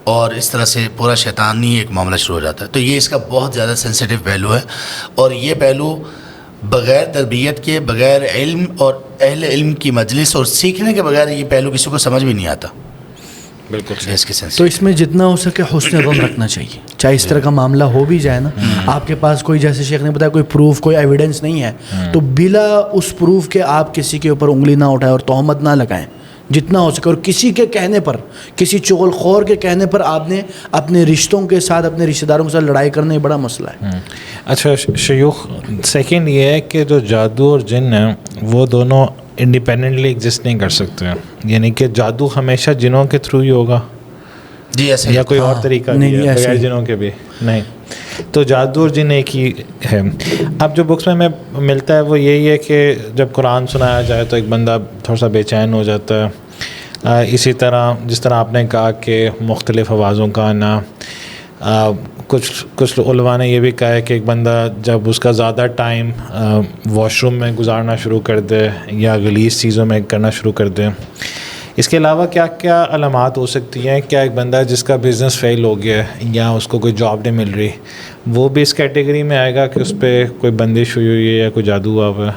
اور اس طرح سے پورا شیطانی ایک معاملہ شروع ہو جاتا ہے. تو یہ اس کا بہت زیادہ سینسیٹیو پہلو ہے, اور یہ پہلو بغیر تربیت کے, بغیر علم اور اہل علم کی مجلس اور سیکھنے کے بغیر یہ پہلو کسی کو سمجھ بھی نہیں آتا. بالکل. تو اس میں جتنا ہو سکے حسن ظن رکھنا چاہیے, چاہے اس طرح کا معاملہ ہو بھی جائے نا, آپ کے پاس کوئی, جیسے شیخ نے بتایا, کوئی پروف, کوئی ایویڈنس نہیں ہے, تو بلا اس پروف کے آپ کسی کے اوپر انگلی نہ اٹھائیں اور تہمت نہ لگائیں جتنا ہو سکے. اور کسی کے کہنے پر, کسی چغل خور کے کہنے پر آپ نے اپنے رشتوں کے ساتھ, اپنے رشتہ داروں کے ساتھ لڑائی کرنا یہ بڑا مسئلہ ہے. اچھا شیوخ, سیکنڈ یہ ہے کہ جو جادو اور جن ہیں وہ دونوں انڈیپینڈنٹلی ایگزسٹ نہیں کر سکتے ہیں, یعنی کہ جادو ہمیشہ جنوں کے تھرو ہی ہوگا جی ایسے, یا کوئی اور طریقہ نہیں ہے بغیر جنوں کے بھی نہیں. تو جادو اور جن ایک ہی ہے. اب جو بکس میں ہمیں ملتا ہے وہ یہی ہے کہ جب قرآن سنایا جائے تو ایک بندہ تھوڑا سا بے چین ہو جاتا ہے. اسی طرح جس طرح آپ نے کہا کہ مختلف آوازوں کا آنا, کچھ علماء نے یہ بھی کہا ہے کہ ایک بندہ جب اس کا زیادہ ٹائم واش روم میں گزارنا شروع کر دے یا غلیظ چیزوں میں کرنا شروع کر دے. اس کے علاوہ کیا کیا علامات ہو سکتی ہیں؟ کیا ایک بندہ جس کا بزنس فیل ہو گیا ہے یا اس کو کوئی جاب نہیں مل رہی, وہ بھی اس کیٹیگری میں آئے گا کہ اس پہ کوئی بندش ہوئی ہوئی ہے یا کوئی جادو ہوا ہوا ہے؟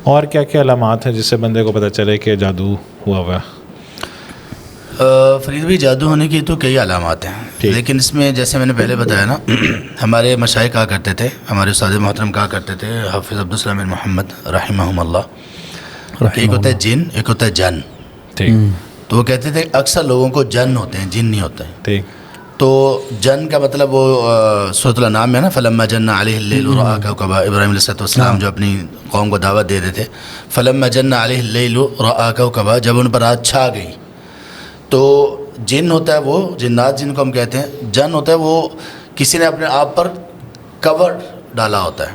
اور کیا کیا علامات ہیں جس سے بندے کو پتہ چلے کہ جادو ہوا ہوا ہے؟ فرید بھائی, جادو ہونے کی تو کئی علامات ہیں, لیکن اس میں جیسے میں نے پہلے بتایا نا, ہمارے مشائخ کہا کرتے تھے, ہمارے استاد محترم کہا کرتے تھے, حافظ عبدالسلام بن محمد رحمہم اللہ, ایک ہوتا ہے جن, ایک ہوتا ہے جن. ٹھیک. تو وہ کہتے تھے اکثر لوگوں کو جن ہوتے ہیں, جن نہیں ہوتے ہیں. ٹھیک. تو جن کا مطلب وہ سورۃ الانعام میں نا, فلما جن علیہ اللیل رأى کوكبا, ابراہیم علیہ السلام جو اپنی قوم کو دعوت دے رہے تھے, فلما جن علیہ اللیل رأى کوكبا, جب ان پر رات چھا گئی. تو جن ہوتا ہے وہ جنات جن کو ہم کہتے ہیں, جن ہوتا ہے وہ کسی نے اپنے آپ پر کور ڈالا ہوتا ہے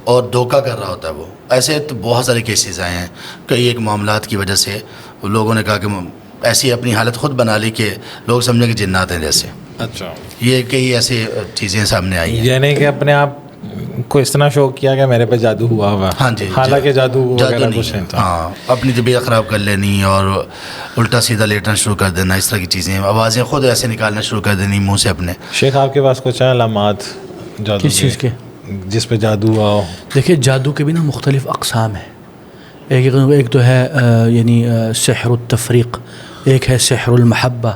اور دھوکہ کر رہا ہوتا ہے وہ. ایسے تو بہت سارے کیسز آئے ہیں, کئی ایک معاملات کی وجہ سے لوگوں نے کہا کہ ایسی اپنی حالت خود بنا لی کہ لوگ سمجھیں کہ جنات ہیں جیسے. اچھا. یہ کئی ایسی چیزیں سامنے آئی ہیں, یعنی کہ اپنے آپ کو اس طرح شوق کیا کہ میرے پہ جادو ہوا ہوا. ہاں جی, حالانکہ جادو نہیں. ہاں, اپنی طبیعت خراب کر لینی اور الٹا سیدھا لیٹنا شروع کر دینا, اس طرح کی چیزیں, آوازیں خود ایسے نکالنا شروع کر دینی منہ سے اپنے. شیخ آپ کے پاس کچھ علامات جادو کس چیز کے جس پہ جادو ہوا ہو؟ دیکھیے, جادو کے بھی نا مختلف اقسام ہیں. ایک تو ہے یعنی سحر التفریق, ایک ہے سحر المحبہ,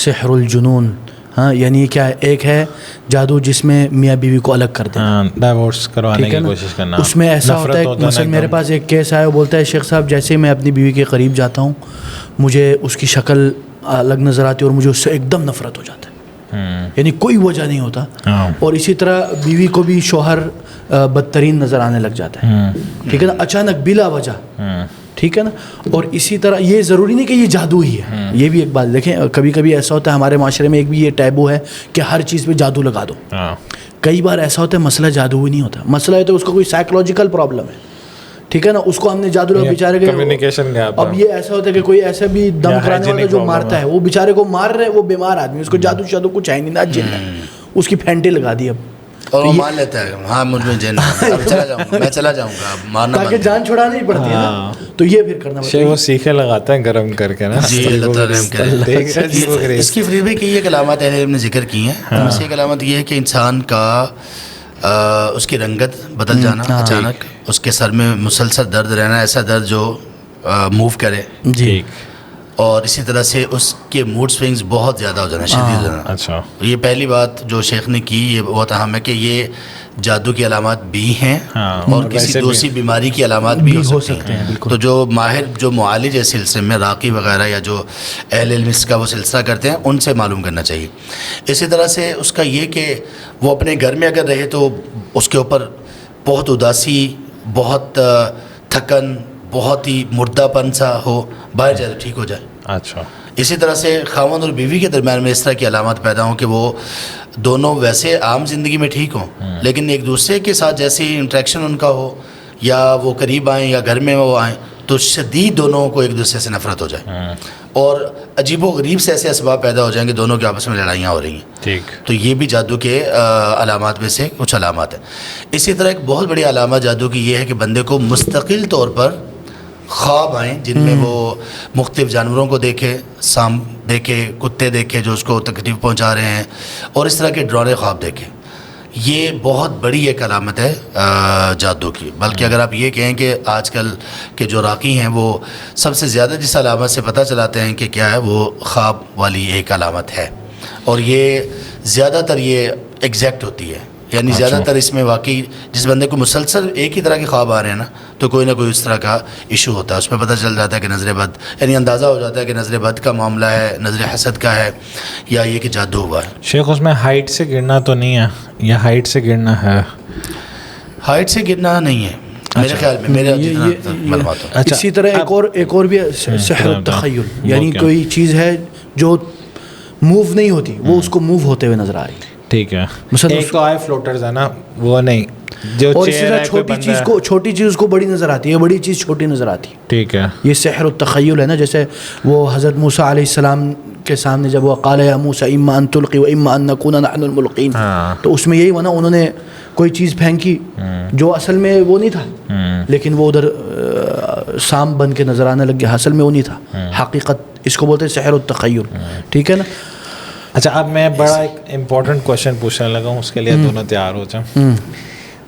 سحر الجنون. ہاں, یعنی کیا ہے, ایک ہے جادو جس میں میاں بیوی کو الگ کر دینا, ڈائیورس کروانے کی کوشش کرنا. اس میں ایسا ہوتا ہے, مثلا میرے پاس ایک کیس آیا, وہ بولتا ہے شیخ صاحب جیسے میں اپنی بیوی کے قریب جاتا ہوں مجھے اس کی شکل الگ نظر آتی ہے اور مجھے اس سے ایک دم نفرت ہو جاتا ہے, یعنی کوئی وجہ نہیں ہوتا. اور اسی طرح بیوی کو بھی شوہر بدترین نظر آنے لگ جاتا ہے, ٹھیک ہے نا, اچانک بلا وجہ, ٹھیک ہے نا. اور اسی طرح یہ ضروری نہیں کہ یہ جادو ہی ہے, یہ بھی ایک بات دیکھیں, کبھی کبھی ایسا ہوتا ہے ہمارے معاشرے میں ایک بھی یہ ٹیبو ہے کہ ہر چیز پہ جادو لگا دو. کئی بار ایسا ہوتا ہے مسئلہ جادو ہی نہیں ہوتا, مسئلہ ہے تو اس کو کوئی سائیکولوجیکل پرابلم ہے, ٹھیک ہے نا, اس کو ہم نے جادو لگا بیچارے کے. اب یہ ایسا ہوتا ہے کہ کوئی ایسا بھی دم کرانے والا جو مارتا ہے, وہ بیچارے کو مار رہے, وہ بیمار آدمی, اس کو جادو شادو کچھ ہے نہیں, نہ جن ہے, اس کی پھینٹے لگا دی اب, اور وہ مان لیتا ہے ہاں مجھ میں جن ہے, میں چلا جاؤں گا, مارنا تاکہ جان چھڑانی ہی پڑتی ہے نا, تو یہ پھر کرنا پڑتا ہے. وہ سیخیں لگاتا ہے گرم کر کے نا. جی, اللہ تعالیٰ رحم کرے. اس کی فرید بھائی کی یہ علامات اہل علم نے ذکر کی ہیں. ان میں سے ایک علامت یہ ہے کہ انسان کا اس کی رنگت بدل جانا اچانک, اس کے سر میں مسلسل درد رہنا, ایسا درد جو موو کرے, جی, اور اسی طرح سے اس کے موڈ سوئنگز بہت زیادہ ہو جانا, شدید ہو جانا. اچھا. یہ پہلی بات جو شیخ نے کی یہ بہت اہم ہے کہ یہ جادو کی علامات بھی ہیں اور کسی دوسری بیماری کی علامات بھی ہو سکتی ہیں. تو جو ماہر جو معالج ہے سلسلے میں, راقی وغیرہ یا جو اہل علم اس کا وہ سلسلہ کرتے ہیں, ان سے معلوم کرنا چاہیے. اسی طرح سے اس کا یہ کہ وہ اپنے گھر میں اگر رہے تو اس کے اوپر بہت اداسی, بہت تھکن, بہت ہی مردہ پن سا ہو, باہر جائے تو ٹھیک ہو جائے. اچھا. اسی طرح سے خاوند اور بیوی کے درمیان میں اس طرح کی علامات پیدا ہوں کہ وہ دونوں ویسے عام زندگی میں ٹھیک ہوں, لیکن ایک دوسرے کے ساتھ جیسے انٹریکشن ان کا ہو, یا وہ قریب آئیں یا گھر میں وہ آئیں تو شدید دونوں کو ایک دوسرے سے نفرت ہو جائے اور عجیب و غریب سے ایسے اسباب پیدا ہو جائیں کہ دونوں کے آپس میں لڑائیاں ہو رہی ہیں. ٹھیک. تو یہ بھی جادو کے علامات میں سے کچھ علامات ہیں. اسی طرح ایک بہت بڑی علامت جادو کی یہ ہے کہ بندے کو مستقل طور پر خواب آئیں جن میں وہ مختلف جانوروں کو دیکھے, سانپ دیکھے, کتے دیکھے جو اس کو تکلیف پہنچا رہے ہیں, اور اس طرح کے ڈرانے خواب دیکھے. یہ بہت بڑی ایک علامت ہے جادو کی. بلکہ اگر آپ یہ کہیں کہ آج کل کے جو راقی ہیں وہ سب سے زیادہ جس علامت سے پتہ چلاتے ہیں کہ کیا ہے, وہ خواب والی ایک علامت ہے, اور یہ زیادہ تر یہ ایگزیکٹ ہوتی ہے. یعنی زیادہ تر اس میں واقعی جس بندے کو مسلسل ایک ہی طرح کے خواب آ رہے ہیں نا, تو کوئی نہ کوئی اس طرح کا ایشو ہوتا ہے. اس میں پتہ چل جاتا ہے کہ نظر بد, یعنی اندازہ ہو جاتا ہے کہ نظر بد کا معاملہ ہے, نظر حسد کا ہے, یا یہ کہ جادو ہوا ہے. شیخ اس میں ہائٹ سے گرنا تو نہیں ہے, یا ہائٹ سے گرنا ہے؟ ہائٹ سے گرنا نہیں ہے میرے خیال میں, میرے جتنا معلومات ہو. اسی طرح ایک اور بھی سحر التخیل, یعنی کوئی چیز ہے جو موو نہیں ہوتی, وہ اس کو موو ہوتے ہوئے نظر آ رہی ہے. ٹھیک ہے. ایک تو آئے فلوٹرز ہے نا, وہ نہیں, جو اور اسی طرح چھوٹی چیز کو بڑی نظر آتی ہے, بڑی چیز چھوٹی نظر آتی ہے. ٹھیک ہے. یہ سحر التخیل ہے نا. جیسے وہ حضرت موسیٰ علیہ السلام کے سامنے جب وہ قال یا موسیٰ اما ان تلقی و اما ان نکون نحن الملقین, تو اس میں یہی ہوا نا, انہوں نے کوئی چیز پھینکی جو اصل میں وہ نہیں تھا, لیکن وہ ادھر سام بن کے نظر آنے لگ گیا, اصل میں وہ نہیں تھا حقیقت. اس کو بولتے ہیں سحر التخیل. ٹھیک ہے نا. اچھا, اب میں بڑا ایک امپورٹنٹ کوشچن پوچھنے لگا ہوں, اس کے لیے دونوں تیار ہو جائیں.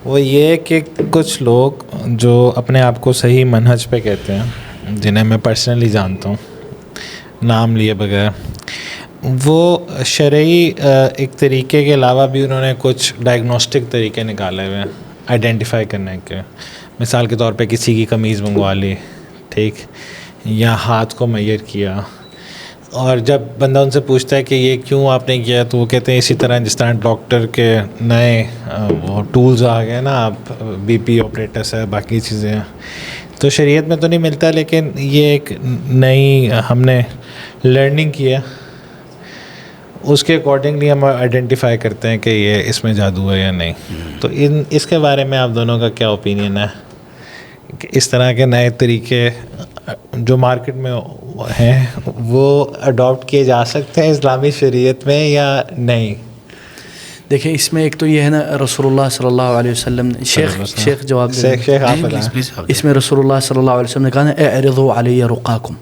وہ یہ کہ کچھ لوگ جو اپنے آپ کو صحیح منہج پہ کہتے ہیں, جنہیں میں پرسنلی جانتا ہوں نام لیے بغیر, وہ شرعی ایک طریقے کے علاوہ بھی انہوں نے کچھ ڈائگنوسٹک طریقے نکالے ہوئے ہیں آئیڈینٹیفائی کرنے کے. مثال کے طور پہ کسی کی قمیض منگوا لی, ٹھیک, یا ہاتھ کو میئر کیا, اور جب بندہ ان سے پوچھتا ہے کہ یہ کیوں آپ نے کیا, تو وہ کہتے ہیں اسی طرح جس طرح ڈاکٹر کے نئے وہ ٹولز آ گئے نا, آپ بی پی آپریٹرس ہے, باقی چیزیں ہیں. تو شریعت میں تو نہیں ملتا, لیکن یہ ایک نئی ہم نے لرننگ کی ہے, اس کے اکارڈنگلی ہم آئیڈینٹیفائی کرتے ہیں کہ یہ اس میں جادو ہے یا نہیں. تو اس کے بارے میں آپ دونوں کا کیا اوپینین ہے کہ اس طرح کے نئے طریقے جو مارکیٹ میں ہیں وہ اڈاپٹ کیے جا سکتے ہیں اسلامی شریعت میں یا نہیں؟ دیکھیں, اس میں ایک تو یہ ہے نا, رسول اللہ صلی اللہ علیہ وسلم نے شیخ جواب دیں. اس میں رسول اللہ صلی اللہ علیہ وسلم نے کہا نا, اعرضوا علی رقاکم,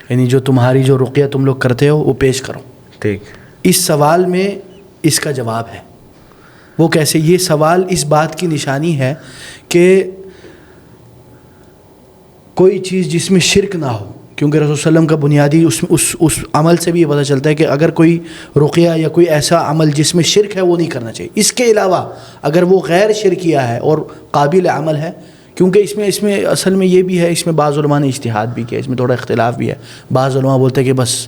یعنی جو تمہاری جو رقیہ تم لوگ کرتے ہو وہ پیش کرو. ٹھیک. اس سوال میں اس کا جواب ہے. وہ کیسے؟ یہ سوال اس بات کی نشانی ہے کہ کوئی چیز جس میں شرک نہ ہو, کیونکہ رسول صلی اللہ علیہ وسلم کا بنیادی اس عمل سے بھی یہ پتہ چلتا ہے کہ اگر کوئی رقیہ یا کوئی ایسا عمل جس میں شرک ہے وہ نہیں کرنا چاہیے. اس کے علاوہ اگر وہ غیر شرکیہ ہے اور قابل عمل ہے, کیونکہ اس میں اصل میں یہ بھی ہے, اس میں بعض علماء نے اجتہاد بھی کیا, اس میں تھوڑا اختلاف بھی ہے. بعض علماء بولتے ہیں کہ بس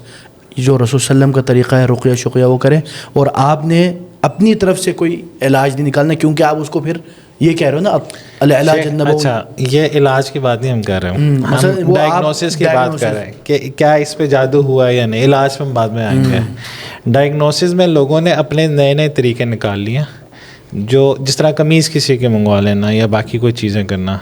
جو رسول صلی اللہ علیہ وسلم کا طریقہ ہے رقیہ شقیہ وہ کریں, اور آپ نے اپنی طرف سے کوئی علاج نہیں نکالنا, کیونکہ آپ اس کو پھر یہ کہہ رہے ہو نا العلاج النبوی. اچھا, یہ علاج کی بات نہیں ہم کر رہے ہوں, ہم ڈائگنوسس کی بات کر رہے ہیں کہ کیا اس پہ جادو ہوا ہے یا نہیں. علاج پہ ہم بعد میں آئیں گے. ڈائگنوسس میں لوگوں نے اپنے نئے نئے طریقے نکال لیے, جو جس طرح قمیض کسی کے منگوا لینا یا باقی کوئی چیزیں کرنا.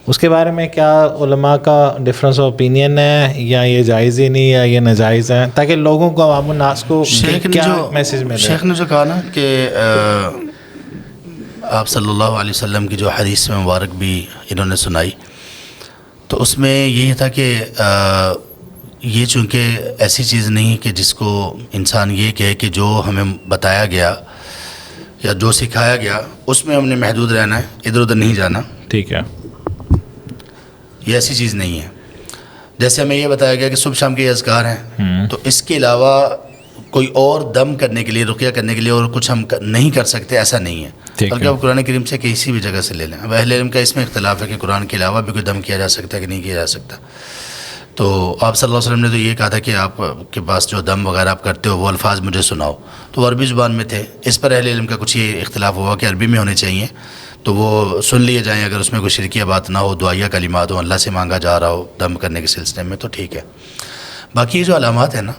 اس کے بارے میں کیا علماء کا ڈفرینس آف اوپینین ہے, یا یہ جائز ہی نہیں, یا یہ ناجائز ہے, تاکہ لوگوں کو عوام الناس کو کیا میسج ملے؟ شیخ نے جو کہا نا کہ آپ صلی اللہ علیہ وسلم کی جو حدیث میں مبارک بھی انہوں نے سنائی, تو اس میں یہ تھا کہ یہ چونکہ ایسی چیز نہیں کہ جس کو انسان یہ کہے کہ جو ہمیں بتایا گیا یا جو سکھایا گیا اس میں ہم نے محدود رہنا ہے, ادھر ادھر نہیں جانا. ٹھیک ہے. یہ ایسی چیز نہیں ہے. جیسے ہمیں یہ بتایا گیا کہ صبح شام کے اذکار ہیں, تو اس کے علاوہ کوئی اور دم کرنے کے لیے, رقیہ کرنے کے لیے اور کچھ ہم نہیں کر سکتے, ایسا نہیں ہے. بلکہ آپ قرآن کریم سے کسی بھی جگہ سے لے لیں. اب اہل علم کا اس میں اختلاف ہے کہ قرآن کے علاوہ بھی کوئی دم کیا جا سکتا ہے کہ نہیں کیا جا سکتا. تو آپ صلی اللہ علیہ وسلم نے تو یہ کہا تھا کہ آپ کے پاس جو دم وغیرہ آپ کرتے ہو وہ الفاظ مجھے سناؤ, تو وہ عربی زبان میں تھے. اس پر اہل علم کا کچھ یہ اختلاف ہوا کہ عربی میں ہونے چاہیے, تو وہ سن لیے جائیں. اگر اس میں کوئی شرکیہ بات نہ ہو, دعائیہ کلمات ہو, اللہ سے مانگا جا رہا ہو دم کرنے کے سلسلے میں, تو ٹھیک ہے. باقی یہ جو علامات ہیں نا,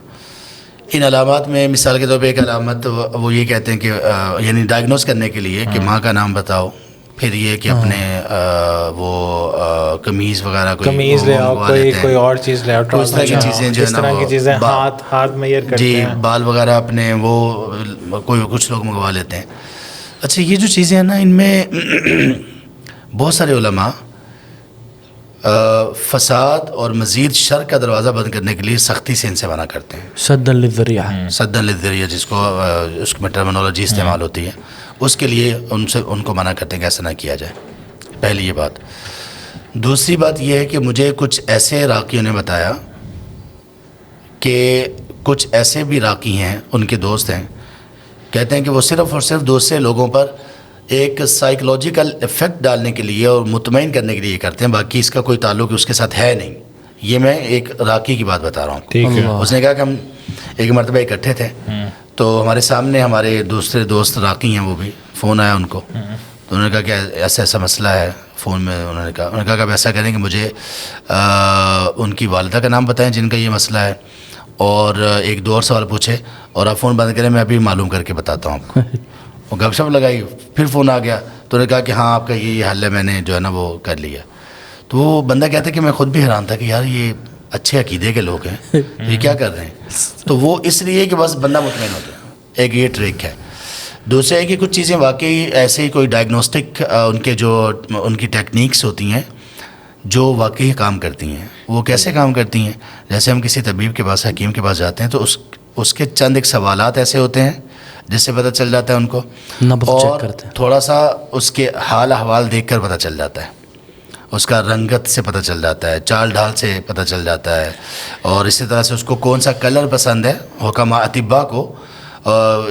ان علامات میں مثال کے طور پہ ایک علامت وہ یہ کہتے ہیں کہ یعنی ڈائگنوز کرنے کے لیے کہ ماں کا نام بتاؤ, پھر یہ کہ اپنے وہ قمیض وغیرہ قمیض لے آؤ, کوئی اور چیز لے آؤ, اس طرح کی چیزیں جو ہے نا, اس طرح کی چیزیں ہاتھ میئر کرتے جی ہیں, بال وغیرہ اپنے وہ کچھ لوگ منگوا لیتے ہیں. اچھا یہ جو چیزیں ہیں نا, ان میں بہت سارے علماء فساد اور مزید شر کا دروازہ بند کرنے کے لیے سختی سے ان سے منع کرتے ہیں. سدًا للذریعہ, سدًا للذریعہ جس کو اس میں ٹرمنالوجی استعمال ہوتی ہے, اس کے لیے ان کو منع کرتے ہیں کہ ایسا نہ کیا جائے. پہلی یہ بات. دوسری بات یہ ہے کہ مجھے کچھ ایسے راقیوں نے بتایا کہ کچھ ایسے بھی راقی ہیں, ان کے دوست ہیں, کہتے ہیں کہ وہ صرف اور صرف دوسرے لوگوں پر ایک سائیکولوجیکل افیکٹ ڈالنے کے لیے اور مطمئن کرنے کے لیے یہ کرتے ہیں, باقی اس کا کوئی تعلق اس کے ساتھ ہے نہیں. یہ میں ایک راقی کی بات بتا رہا ہوں. ٹھیک ہے. اس نے کہا کہ ہم ایک مرتبہ اکٹھے تھے, تو ہمارے سامنے ہمارے دوسرے دوست راقی ہیں, وہ بھی فون آیا ان کو, تو انہوں نے کہا کہ ایسا ایسا مسئلہ ہے. فون میں انہوں نے کہا کہ آپ ایسا کریں کہ مجھے ان کی والدہ کا نام بتائیں جن کا یہ مسئلہ ہے, اور ایک دو اور سوال پوچھے, اور آپ فون بند کریں, میں ابھی معلوم کر کے بتاتا ہوں آپ کو. وہ گپ شپ لگائی, پھر فون آ گیا, تو انہوں نے کہا کہ ہاں آپ کا یہ حل ہے, میں نے جو ہے نا وہ کر لیا. تو وہ بندہ کہتا ہے کہ میں خود بھی حیران تھا کہ یار یہ اچھے عقیدے کے لوگ ہیں, یہ کیا کر رہے ہیں. تو وہ اس لیے کہ بس بندہ مطمئن ہو جائے, ایک یہ ٹرک ہے. دوسرا ہے کہ کچھ چیزیں واقعی ایسے ہی کوئی ڈائگنوسٹک ان کے جو ان کی ٹیکنیکس ہوتی ہیں جو واقعی کام کرتی ہیں. وہ کیسے کام کرتی ہیں؟ جیسے ہم کسی طبیب کے پاس, حکیم کے پاس جاتے ہیں, تو اس کے چند ایک سوالات ایسے ہوتے ہیں جس سے پتہ چل جاتا ہے ان کو, اور تھوڑا سا اس کے حال احوال دیکھ کر پتہ چل جاتا ہے, اس کا رنگت سے پتہ چل جاتا ہے, چال ڈھال سے پتہ چل جاتا ہے, اور اسی طرح سے اس کو کون سا کلر پسند ہے حکماء اطباء کو,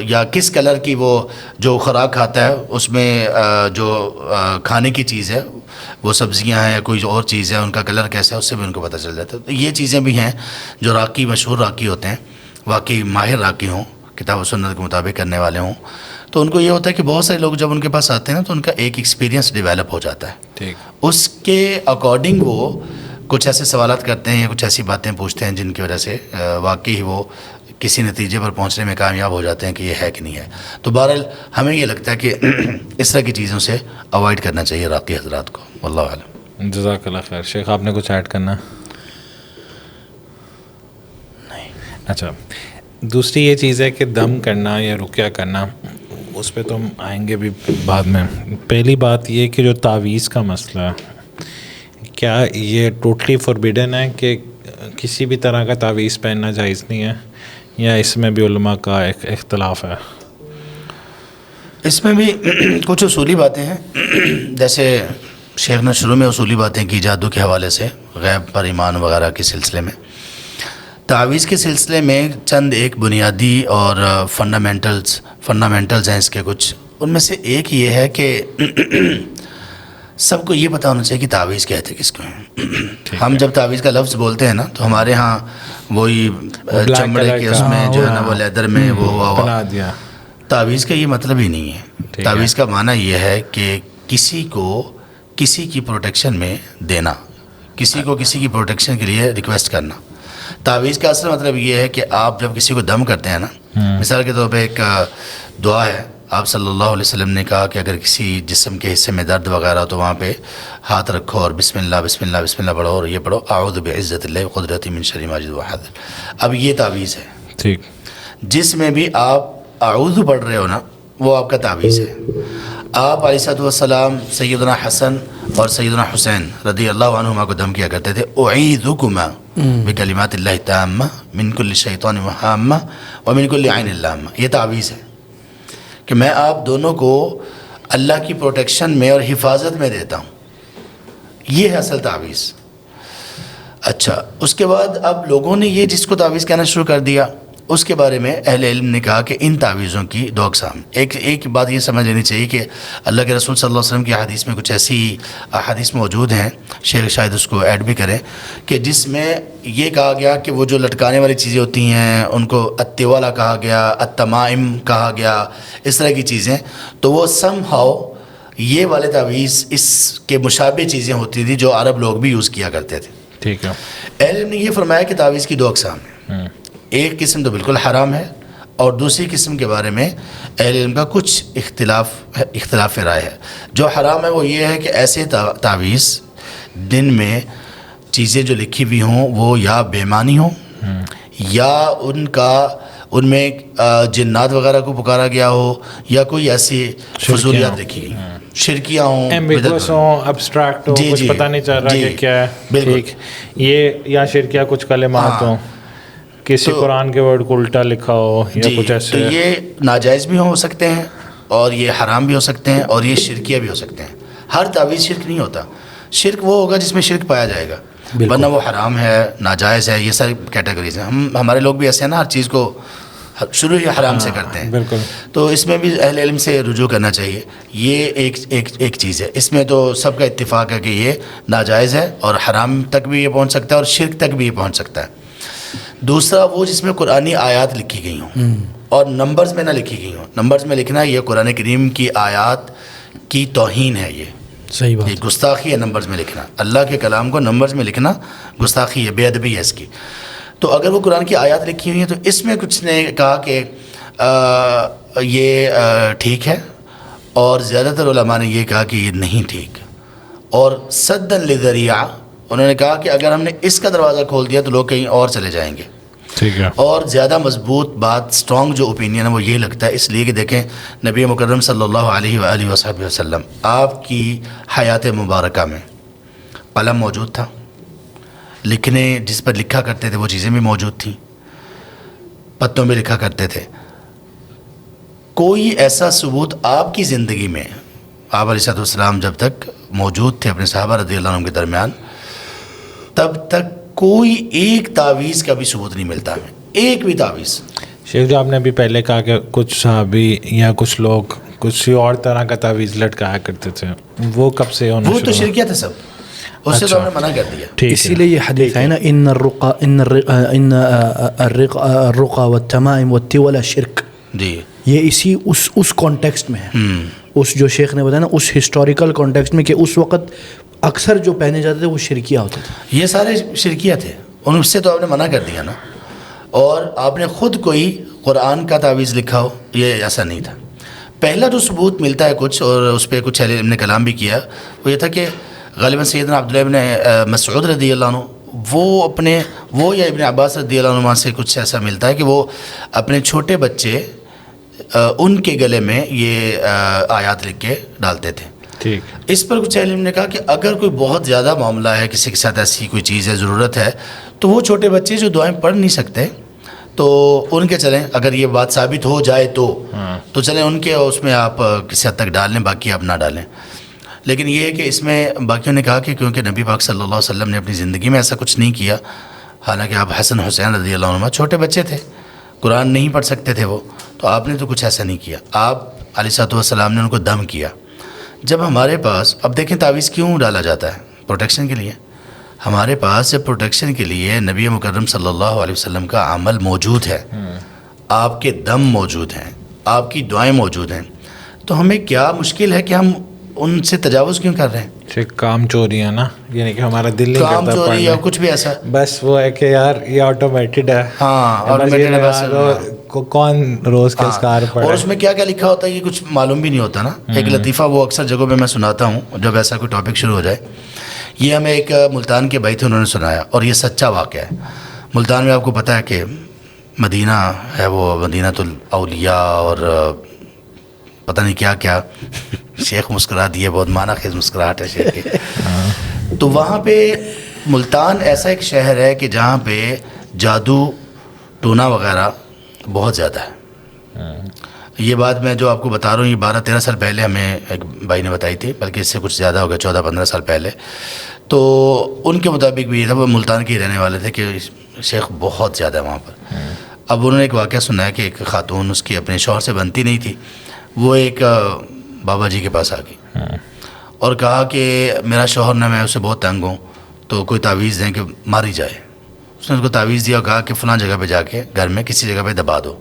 یا کس کلر کی وہ جو خوراک کھاتا ہے اس میں جو کھانے کی چیز ہے, وہ سبزیاں ہیں یا کوئی اور چیز ہے, ان کا کلر کیسا ہے, اس سے بھی ان کو پتہ چل جاتا ہے. تو یہ چیزیں بھی ہیں جو راقی, مشہور راقی ہوتے ہیں, واقعی ماہر راقی ہوں, کتاب و سنت کے مطابق کرنے والے ہوں, تو ان کو یہ ہوتا ہے کہ بہت سارے لوگ جب ان کے پاس آتے ہیں نا, تو ان کا ایک ایکسپیرینس ڈیولپ ہو جاتا ہے. ٹھیک. اس کے اکارڈنگ وہ کچھ ایسے سوالات کرتے ہیں یا کچھ ایسی باتیں پوچھتے ہیں جن کی وجہ سے واقعی وہ کسی نتیجے پر پہنچنے میں کامیاب ہو جاتے ہیں کہ یہ ہے کہ نہیں ہے. تو بہرحال ہمیں یہ لگتا ہے کہ اس طرح کی چیزوں سے اوائڈ کرنا چاہیے راقی حضرات کو. واللہ اعلم. جزاک اللہ خیر. شیخ آپ نے کچھ ایڈ کرنا؟ نہیں. اچھا, دوسری یہ چیز ہے کہ دم کرنا یا رقیہ کرنا, اس پہ تو ہم آئیں گے بھی بعد میں. پہلی بات یہ کہ جو تعویذ کا مسئلہ ہے, کیا یہ ٹوٹلی فوربیڈن ہے کہ کسی بھی طرح کا تعویذ پہننا جائز نہیں ہے, یا اس میں بھی علماء کا ایک اختلاف ہے؟ اس میں بھی کچھ اصولی باتیں ہیں, جیسے شیخ نے شروع میں اصولی باتیں کی جادو کے حوالے سے, غیب پر ایمان وغیرہ کے سلسلے میں. تعویذ کے سلسلے میں چند ایک بنیادی اور فنڈامنٹلز ہیں اس کے کچھ. ان میں سے ایک یہ ہے کہ سب کو یہ پتہ ہونا چاہیے کہ تعویذ کہتے کس کو ہیں. ہم جب تعویذ کا لفظ بولتے ہیں نا, تو ہمارے ہاں وہی چمڑے کے اس میں جو ہے نا وہ لیدر میں وہ ہوا. تعویذ کا یہ مطلب ہی نہیں ہے. تعویذ کا معنی یہ ہے کہ کسی کو کسی کی پروٹیکشن میں دینا, کسی کو کسی کی پروٹیکشن کے لیے ریکویسٹ کرنا. تعویذ کا اصل مطلب یہ ہے کہ آپ جب کسی کو دم کرتے ہیں نا, مثال کے طور پہ ایک دعا ہے, آپ صلی اللہ علیہ وسلم نے کہا کہ اگر کسی جسم کے حصے میں درد وغیرہ تو وہاں پہ ہاتھ رکھو اور بسم اللہ بسم اللہ بسم اللہ پڑھو, اور یہ پڑھو اعوذ بعزت اللہ قدرتی من شر ما اجد واحد. اب یہ تعویذ ہے. ٹھیک. جس میں بھی آپ اعوذ پڑھ رہے ہو نا, وہ آپ کا تعویذ ہے. آپ علیہ السلام سیدنا حسن اور سیدنا حسین رضی اللہ عنہما کو دم کیا کرتے تھے, اعیذکما بکلمات اللہ التامہ من کل شیطان وہامہ ومن کل عین لامہ. یہ تعویذ ہے کہ میں آپ دونوں کو اللہ کی پروٹیکشن میں اور حفاظت میں دیتا ہوں. یہ ہے اصل تعویذ. اچھا, اس کے بعد اب لوگوں نے یہ جس کو تعویذ کہنا شروع کر دیا, اس کے بارے میں اہل علم نے کہا کہ ان تعویذوں کی دو اقسام. ایک بات یہ سمجھ لینی چاہیے کہ اللہ کے رسول صلی اللہ علیہ وسلم کی حدیث میں کچھ ایسی احادیث موجود ہیں, شیخ شاید اس کو ایڈ بھی کریں, کہ جس میں یہ کہا گیا کہ وہ جو لٹکانے والی چیزیں ہوتی ہیں ان کو التوالا کہا گیا, التمائم کہا گیا, اس طرح کی چیزیں. تو وہ سم ہاؤ یہ والے تعویذ اس کے مشابہ چیزیں ہوتی تھیں جو عرب لوگ بھی یوز کیا کرتے تھے. ٹھیک ہے. اہل علم نے یہ فرمایا کہ تعویذ کی دو اقسام ہیں. ایک قسم تو بالکل حرام ہے, اور دوسری قسم کے بارے میں اہل علم کا کچھ اختلاف رائے ہے. جو حرام ہے وہ یہ ہے کہ ایسے تعویذ دن میں چیزیں جو لکھی ہوئی ہوں وہ یا بے معنی ہوں یا ان میں جنات وغیرہ کو پکارا گیا ہو یا کوئی ایسی فضولیات لکھی گئی شرکیاں ہوں, ایمبیگوس ہوں, ابسٹریکٹ ہوں, کچھ پتہ نہیں چل رہا کہ کیا ہے. ٹھیک, یہ یا شرکیہ کچھ کلمات ہوں, کسی قرآن کے ورڈ کو الٹا لکھا ہو یا کچھ ایسے. تو یہ ناجائز بھی ہو سکتے ہیں اور یہ حرام بھی ہو سکتے ہیں اور یہ شرکیہ بھی ہو سکتے ہیں. ہر تعویذ شرک نہیں ہوتا. شرک وہ ہوگا جس میں شرک پایا جائے گا, ورنہ وہ حرام ہے, ناجائز ہے. یہ ساری کیٹیگریز ہیں. ہمارے لوگ بھی ایسے ہیں نا, ہر چیز کو شروع ہی حرام سے کرتے ہیں. بالکل. تو اس میں بھی اہل علم سے رجوع کرنا چاہیے. یہ ایک چیز ہے. اس میں تو سب کا اتفاق ہے کہ یہ ناجائز ہے اور حرام تک بھی یہ پہنچ سکتا ہے اور شرک تک بھی یہ پہنچ سکتا ہے. دوسرا وہ جس میں قرآنی آیات لکھی گئی ہوں اور نمبرز میں نہ لکھی گئی ہوں. نمبرز میں لکھنا یہ قرآن کریم کی آیات کی توہین ہے. یہ صحیح بات, یہ گستاخی ہے. نمبرز میں لکھنا, اللہ کے کلام کو نمبرز میں لکھنا گستاخی ہے, بے ادبی ہے اس کی. تو اگر وہ قرآن کی آیات لکھی ہوئی ہیں تو اس میں کچھ نے کہا کہ یہ ٹھیک ہے اور زیادہ تر علماء نے یہ کہا کہ یہ نہیں ٹھیک. اور سدا لذریعہ انہوں نے کہا کہ اگر ہم نے اس کا دروازہ کھول دیا تو لوگ کہیں اور چلے جائیں گے. ٹھیک ہے. اور زیادہ مضبوط بات, اسٹرانگ جو اوپینین ہے وہ یہ لگتا ہے اس لیے کہ دیکھیں نبی مکرم صلی اللہ علیہ وآلہ وصحبہ وسلم آپ کی حیات مبارکہ میں قلم موجود تھا, لکھنے جس پر لکھا کرتے تھے وہ چیزیں بھی موجود تھیں, پتوں میں لکھا کرتے تھے. کوئی ایسا ثبوت آپ کی زندگی میں, آپ علیہ السلام جب تک موجود تھے اپنے صحابہ رضی اللہ عنہم کے درمیان, تب تک کوئی ایک تعویذ کا بھی ثبوت نہیں ملتا ہمیں, ایک بھی تعویذ. شیخ جو آپ نے ابھی پہلے کہا کہ کچھ صحابی یا کچھ لوگ کچھ اور طرح کا تعویذ لٹکایا کرتے تھے, وہ کب سے ہونا وہ تو شرکیہ تھا سب, اس سے تو ہم نے منع کر دیا. اسی لیے یہ حدیث ہے نا, ان الرقى والتمائم والتولى شرک. جی یہ اسی اس کانٹیکسٹ میں ہے, اس جو شیخ نے بتایا نا, اس ہسٹوریکل کانٹیکسٹ میں کہ اس وقت اکثر جو پہنے جاتے تھے وہ شرکیہ ہوتے تھے. یہ سارے شرکیہ تھے, ان سے تو آپ نے منع کر دیا نا. اور آپ نے خود کوئی قرآن کا تعویذ لکھا ہو, یہ ایسا نہیں تھا. پہلا جو ثبوت ملتا ہے کچھ, اور اس پہ کچھ اہل علم نے کلام بھی کیا, وہ یہ تھا کہ غالباً سیدنا عبداللہ ابن مسعود رضی اللہ عنہ وہ یا ابن عباس رضی اللہ عنہ سے کچھ ایسا ملتا ہے کہ وہ اپنے چھوٹے بچے ان کے گلے میں یہ آیات لکھ کے ڈالتے تھے. ٹھیک. اس پر کچھ علم نے کہا کہ اگر کوئی بہت زیادہ معاملہ ہے, کسی کے ساتھ ایسی کوئی چیز ہے, ضرورت ہے, تو وہ چھوٹے بچے جو دعائیں پڑھ نہیں سکتے تو ان کے چلیں, اگر یہ بات ثابت ہو جائے تو چلیں ان کے, اس میں آپ کسی حد تک ڈال لیں, باقی آپ نہ ڈالیں. لیکن یہ ہے کہ اس میں باقیوں نے کہا کہ کیونکہ نبی پاک صلی اللہ علیہ وسلم نے اپنی زندگی میں ایسا کچھ نہیں کیا, حالانکہ آپ حسن حسین رضی اللہ عنہ چھوٹے بچے تھے, قرآن نہیں پڑھ سکتے تھے وہ, تو آپ نے تو کچھ ایسا نہیں کیا. آپ علیہ السلام نے ان کو دم کیا. جب ہمارے پاس, اب دیکھیں تعویذ کیوں ڈالا جاتا ہے, پروٹیکشن کے لیے. ہمارے پاس جب پروٹیکشن کے لیے نبی مکرم صلی اللہ علیہ وسلم کا عمل موجود ہے, آپ کے دم موجود ہیں, آپ کی دعائیں موجود ہیں, تو ہمیں کیا مشکل ہے کہ ہم ان سے تجاوز کیوں کر رہے ہیں؟ کام چوری ہے نا, یعنی کہ ہمارا دل نہیں کرتا کام چوری یا کچھ بھی ایسا, بس وہ ہے کہ یار یہ آٹومیٹڈ ہے. ہاں آٹومیٹڈ ہے, بس کون روز کے اسکار پڑھے, اور اس میں کیا کیا لکھا ہوتا ہے یہ کچھ معلوم بھی نہیں ہوتا نا. ایک لطیفہ وہ اکثر جگہوں پہ میں سناتا ہوں جب ایسا کوئی ٹاپک شروع ہو جائے. یہ ہمیں ایک ملتان کے بھائی تھے, انہوں نے سنایا, اور یہ سچا واقعہ ہے. ملتان میں آپ کو پتہ ہے کہ مدینہ ہے, وہ مدینۃ الاولیاء اور پتہ نہیں کیا کیا. شیخ مسکرا دیے, بہت معنی خیز مسکراہٹ ہے شیخ کی. تو وہاں پہ ملتان ایسا ایک شہر ہے کہ جہاں پہ جادو ٹونا وغیرہ بہت زیادہ ہے. یہ بات میں جو آپ کو بتا رہا ہوں یہ 12-13 سال پہلے ہمیں ایک بھائی نے بتائی تھی, بلکہ اس سے کچھ زیادہ ہو گیا, 14-15 سال پہلے. تو ان کے مطابق بھی یہ تھا, وہ ملتان کے ہی رہنے والے تھے, کہ شیخ بہت زیادہ ہے وہاں پر. اب انہوں نے ایک واقعہ سنا ہے کہ ایک خاتون اس کی اپنے شوہر سے بنتی نہیں تھی, وہ ایک بابا جی کے پاس آ گئی اور کہا کہ میرا شوہر نہ, میں اس سے بہت تنگ ہوں, تو کوئی تعویذ دیں کہ ماری جائے. اس نے اس کو تعویذ دیا اور کہا کہ فلاں جگہ پہ جا کے گھر میں کسی جگہ پہ دبا دو.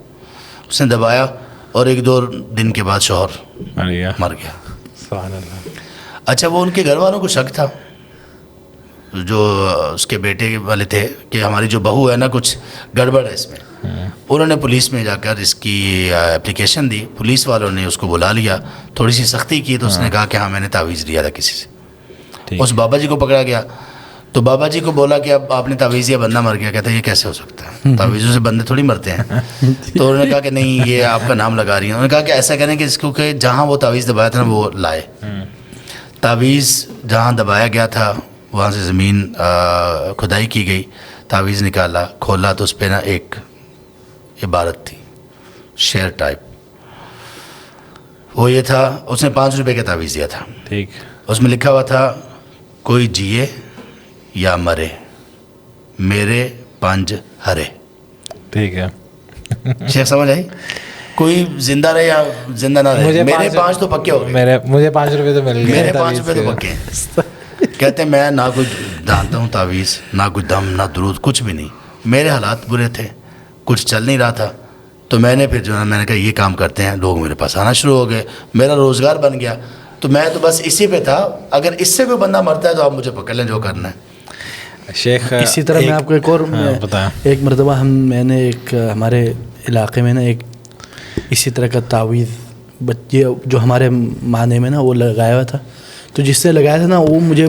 اس نے دبایا اور 1-2 دن کے بعد شوہر مر گیا. سبحان اللہ. اچھا, وہ ان کے گھر والوں کو شک تھا, جو اس کے بیٹے والے تھے, کہ ہماری جو بہو ہے نا کچھ گڑبڑ ہے اس میں. انہوں نے پولیس میں جا کر اس کی اپلیکیشن دی, پولیس والوں نے اس کو بلا لیا, تھوڑی سی سختی کی تو اس نے کہا کہ ہاں میں نے تعویذ لیا تھا کسی سے. اس بابا جی کو پکڑا گیا تو بابا جی کو بولا کہ اب آپ نے تعویذ دیا, بندہ مر گیا. کہتا ہے یہ کیسے ہو سکتا ہے, تعویذوں سے بندے تھوڑی مرتے ہیں. تو انہوں نے کہا کہ نہیں یہ آپ کا نام لگا رہی ہیں. انہوں نے کہا کہ ایسا کریں کہ اس کو کہ جہاں وہ تعویذ دبایا تھا نا وہ لائے. تعویذ جہاں دبایا گیا تھا وہاں سے زمین کھدائی کی گئی, تعویذ نکالا, کھولا تو اس پہ نا ایک عبارت تھی شعر ٹائپ. وہ یہ تھا, اس نے 5 روپے کا تعویذ دیا تھا. ٹھیک. اس میں لکھا ہوا تھا کوئی جیے یا مرے میرے 5 ہرے. ٹھیک ہے. شیخ سمجھ آئی, کوئی زندہ رہے یا زندہ نہ رہے, میرے 5 تو پکے ہو گئے. مجھے 5 روپے تو مل گئے, میرے 5 روپے تو پکے ہیں. کہتے ہیں میں نہ کوئی جانتا ہوں تعویذ, نہ کوئی دم, نہ درود, کچھ بھی نہیں. میرے حالات برے تھے, کچھ چل نہیں رہا تھا, تو میں نے پھر جو ہے میں نے کہا یہ کام کرتے ہیں. لوگ میرے پاس آنا شروع ہو گئے, میرا روزگار بن گیا. تو میں تو بس اسی پہ تھا, اگر اس سے کوئی بندہ مرتا ہے تو آپ مجھے پکڑ لیں, جو کرنا ہے. شیخ اسی طرح میں آپ کو ایک اور ایک مرتبہ میں نے ایک ہمارے علاقے میں نا ایک اسی طرح کا تعویذ بچے جو ہمارے معنی میں نا وہ لگایا ہوا تھا. تو جس نے لگایا تھا نا وہ مجھے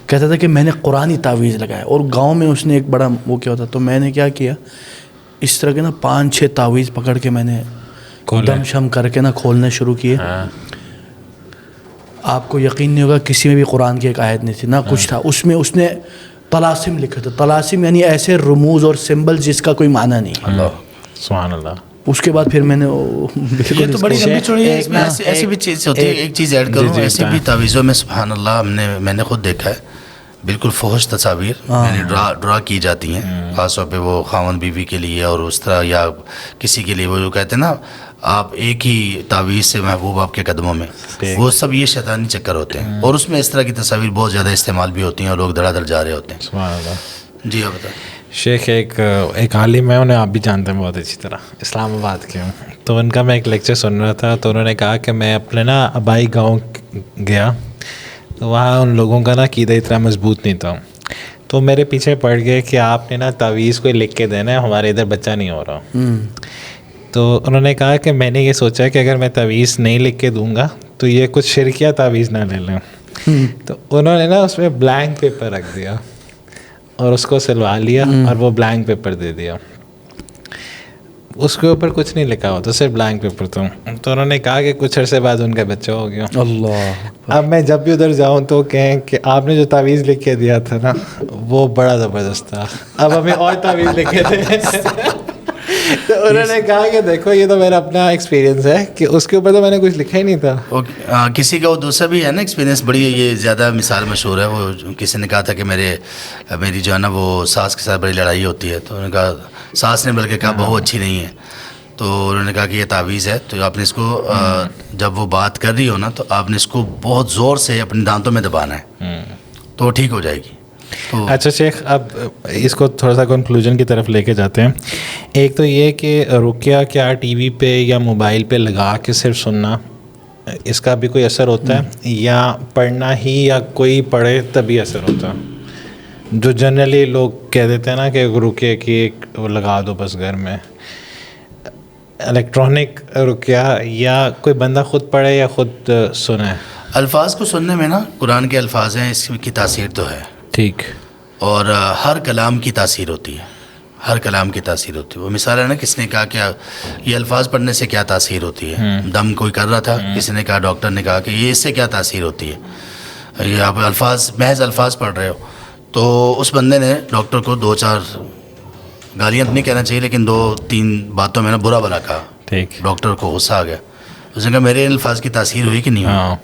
کہتا تھا کہ میں نے قرآنی تعویذ لگایا, اور گاؤں میں اس نے ایک بڑا وہ کیا ہوتا. تو میں نے کیا کیا, اس طرح کے نا 5-6 تعویذ پکڑ کے میں نے دم شم کر کے نا کھولنے شروع کیے. آپ کو یقین نہیں ہوگا کسی میں بھی قرآن کی ایک آیت نہیں تھی, نہ کچھ تھا اس میں. اس نے طلاسم لکھا تھا, طلاسم یعنی ایسے رموز اور سمبل جس کا کوئی معنی نہیں. اللہ سبحان اللہ. اس کے بعد پھر میں نے یہ تو بڑی لمبی چوڑی ہے, ایسی بھی چیز ہوتی ہے. ایک چیز ایڈ کروں, ایسی بھی تعویذوں میں سبحان اللہ میں نے خود دیکھا ہے بالکل فحش تصاویر یعنی ڈرا کی جاتی ہیں, خاص طور پہ وہ خاوند بیوی کے لیے, اور اس طرح یا کسی کے لیے وہ جو کہتے ہیں نا آپ ایک ہی تعویذ سے محبوب آپ کے قدموں میں, وہ سب یہ شیطانی چکر ہوتے ہیں. اور اس میں اس طرح کی تصاویر بہت زیادہ استعمال بھی ہوتی ہیں اور لوگ دھڑا دھڑ جا رہے ہوتے ہیں. سبحان اللہ. جی آپ بتائیں. شیخ ایک عالم ہے, انہیں آپ بھی جانتے ہیں بہت اچھی طرح, اسلام آباد کے ہوں. تو ان کا میں ایک لیکچر سن رہا تھا, تو انہوں نے کہا کہ میں اپنے نا آبائی گاؤں گیا, تو وہاں ان لوگوں کا نا عقیدہ اتنا مضبوط نہیں تھا. تو میرے پیچھے پڑ گئے کہ آپ نے نا تعویذ کوئی لکھ کے دینا ہے, ہمارے ادھر بچہ نہیں ہو رہا. تو انہوں نے کہا کہ میں نے یہ سوچا کہ اگر میں تعویذ نہیں لکھ کے دوں گا تو یہ کچھ شرکیہ تعویذ نہ لے لیں. تو انہوں نے نا اس میں بلینک پیپر رکھ دیا اور اس کو سلوا لیا اور وہ بلینک پیپر دے دیا. اس کے اوپر کچھ نہیں لکھا ہوا, تو صرف بلینک پیپر تھا. تو انہوں نے کہا کہ کچھ عرصے بعد ان کا بچہ ہو گیا. اللہ. اب میں جب بھی ادھر جاؤں تو کہیں کہ آپ نے جو تعویذ لکھ کے دیا تھا نا وہ بڑا زبردست تھا, اب ہمیں اور تعویذ لکھ کے دیں. تو انہوں نے کہا کہ دیکھو یہ تو میرا اپنا ایکسپیرینس ہے کہ اس کے اوپر تو میں نے کچھ لکھا ہی نہیں تھا. کسی کا وہ دوسرا بھی ہے نا ایکسپیرینس, بڑی یہ زیادہ مثال مشہور ہے. وہ کسی نے کہا تھا کہ میری جو ہے نا وہ ساس کے ساتھ بڑی لڑائی ہوتی ہے. تو انہوں نے کہا, ساس نے بلکہ کہا بہو اچھی نہیں ہے. تو انہوں نے کہا کہ یہ تعویذ ہے, تو آپ نے اس کو جب وہ بات کر رہی ہو نا تو آپ نے اس کو بہت زور سے اپنے دانتوں میں دبانا ہے تو وہ ٹھیک ہو جائے گی. اچھا شیخ, اب اس کو تھوڑا سا کنکلوژن کی طرف لے کے جاتے ہیں. ایک تو یہ کہ رقیہ کیا ٹی وی پہ یا موبائل پہ لگا کے صرف سننا, اس کا بھی کوئی اثر ہوتا ہے, یا پڑھنا ہی یا کوئی پڑھے تبھی اثر ہوتا ہے؟ جو جنرلی لوگ کہہ دیتے ہیں نا کہ رقیہ کی ایک وہ لگا دو بس گھر میں, الیکٹرانک رقیہ, یا کوئی بندہ خود پڑھے یا خود سنے؟ الفاظ کو سننے میں نا قرآن کے الفاظ ہیں, اس کی تاثیر تو ہے. ٹھیک. اور ہر کلام کی تاثیر ہوتی ہے, ہر کلام کی تاثیر ہوتی ہے. وہ مثال ہے نا, کس نے کہا کہ یہ الفاظ پڑھنے سے کیا تاثیر ہوتی ہے. دم کوئی کر رہا تھا, کسی نے کہا, ڈاکٹر نے کہا کہ یہ اس سے کیا تاثیر ہوتی ہے. یہ آپ الفاظ محض الفاظ پڑھ رہے ہو. تو اس بندے نے ڈاکٹر کو 2-4 گالیاں نہیں کہنا چاہیے لیکن 2-3 باتوں میں نا برا بلا کہا. ٹھیک. ڈاکٹر کو غصہ آ گیا, اس نے کہا میرے الفاظ کی تاثیر ہوئی کہ نہیں ہوئی.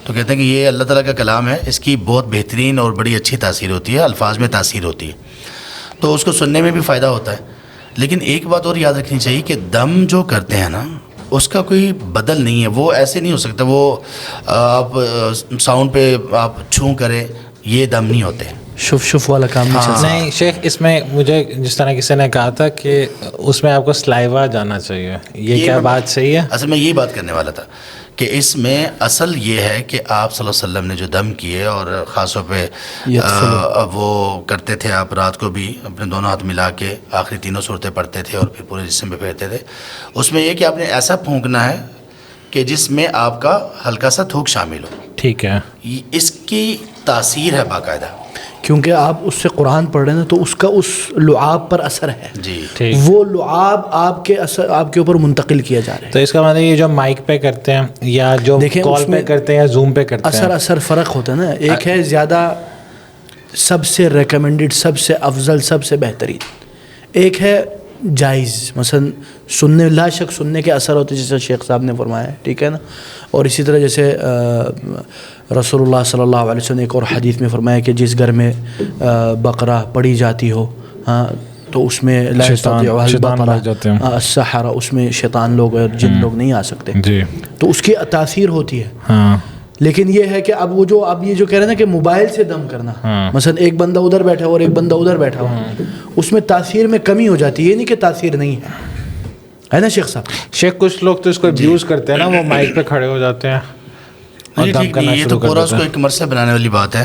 تو کہتے ہیں کہ یہ اللہ تعالیٰ کا کلام ہے, اس کی بہت بہترین اور بڑی اچھی تاثیر ہوتی ہے, الفاظ میں تاثیر ہوتی ہے, تو اس کو سننے میں بھی فائدہ ہوتا ہے. لیکن ایک بات اور یاد رکھنی چاہیے کہ دم جو کرتے ہیں نا اس کا کوئی بدل نہیں ہے, وہ ایسے نہیں ہو سکتا. وہ آپ ساؤنڈ پہ آپ چھوں کریں, یہ دم نہیں ہوتے. شف شف والا کام نہیں چل نہیں شیخ، اس میں مجھے جس طرح کسی نے کہا تھا کہ اس میں آپ کو سلائیوا جانا چاہیے، یہ کیا بات صحیح ہے؟ اصل میں یہی بات کرنے والا تھا کہ اس میں اصل یہ ہے کہ آپ صلی اللہ علیہ وسلم نے جو دم کیے اور خاص طور پہ وہ کرتے تھے، آپ رات کو بھی اپنے دونوں ہاتھ ملا کے آخری تینوں صورتیں پڑھتے تھے اور پھر پورے جسم پہ پھیرتے تھے. اس میں یہ کہ آپ نے ایسا پھونکنا ہے کہ جس میں آپ کا ہلکا سا تھوک شامل ہو. ٹھیک ہے. اس کی تاثیر ہے باقاعدہ، کیونکہ آپ اس سے قرآن پڑھ رہے ہیں تو اس کا اس لعاب پر اثر ہے. جی، وہ لعاب آپ کے اثر آپ کے اوپر منتقل کیا جا رہا ہے. تو اس کا مطلب یہ جو مائک پہ کرتے ہیں یا جو کال پہ کرتے ہیں یا زوم پہ کرتے ہیں، اثر فرق ہوتا ہے نا. ایک ہے زیادہ سب سے ریکمینڈڈ، سب سے افضل، سب سے بہترین. ایک ہے جائز، مثلا سننے، لا شک سننے کے اثر ہوتے جیسے شیخ صاحب نے فرمایا ہے، ٹھیک ہے نا. اور اسی طرح جیسے رسول اللہ صلی اللہ علیہ وسلم نے ایک اور حدیث میں فرمایا کہ جس گھر میں بقرہ پڑی جاتی ہو، ہاں، تو اس میں لا یستطیعها البقرہ السحرہ، اس میں شیطان لوگ اور جن لوگ نہیں آ سکتے. تو اس کی تاثیر ہوتی ہے. ہاں. لیکن یہ ہے کہ اب وہ جو اب یہ جو کہہ رہے ہیں نا کہ موبائل سے دم کرنا، مثلا ایک بندہ ادھر بیٹھا ہوا اور ایک بندہ ادھر بیٹھا ہوا، اس میں تاثیر میں کمی ہو جاتی ہے. یہ نہیں کہ تاثیر نہیں ہے نا شیخ صاحب. شیخ کچھ لوگ تو اس کو ابیوز کرتے ہیں نا، وہ مائک پہ کھڑے ہو جاتے ہیں. یہ تو پورا اس کو ایک کمرشل بنانے والی بات ہے،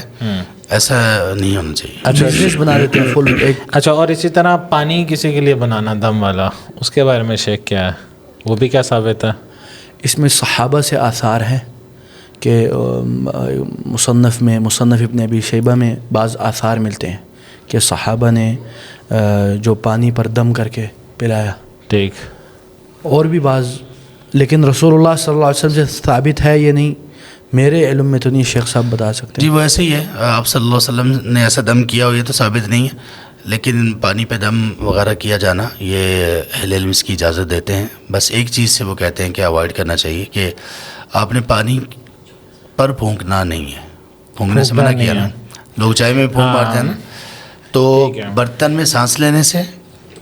ایسا نہیں ہونا چاہیے. بزنس بنا دیتے ہیں فل. اچھا، اور اسی طرح پانی کسی کے لیے بنانا دم والا، اس کے بارے میں شیخ کیا ہے، وہ بھی کیا ثابت ہے؟ اس میں صحابہ سے آثار ہیں کہ مصنف ابن ابی شیبہ میں بعض آثار ملتے ہیں کہ صحابہ نے جو پانی پر دم کر کے پلایا. ٹھیک. اور بھی بعض، لیکن رسول اللہ صلی اللہ علیہ وسلم سے ثابت ہے یہ نہیں، میرے علم میں تو نہیں. شیخ صاحب بتا سکتے ہیں. جی وہ ایسے ہی ہے، آپ صلی اللہ علیہ وسلم نے ایسا دم کیا ہو یہ تو ثابت نہیں ہے، لیکن پانی پہ دم وغیرہ کیا جانا یہ اہل علم اس کی اجازت دیتے ہیں. بس ایک چیز سے وہ کہتے ہیں کہ اوائڈ کرنا چاہیے کہ آپ نے پانی پر پھونکنا نہیں ہے. پھونکنے سے منع کیا نا، لوگ چائے میں پھونک مارتے ہیں نا، تو برتن میں سانس لینے سے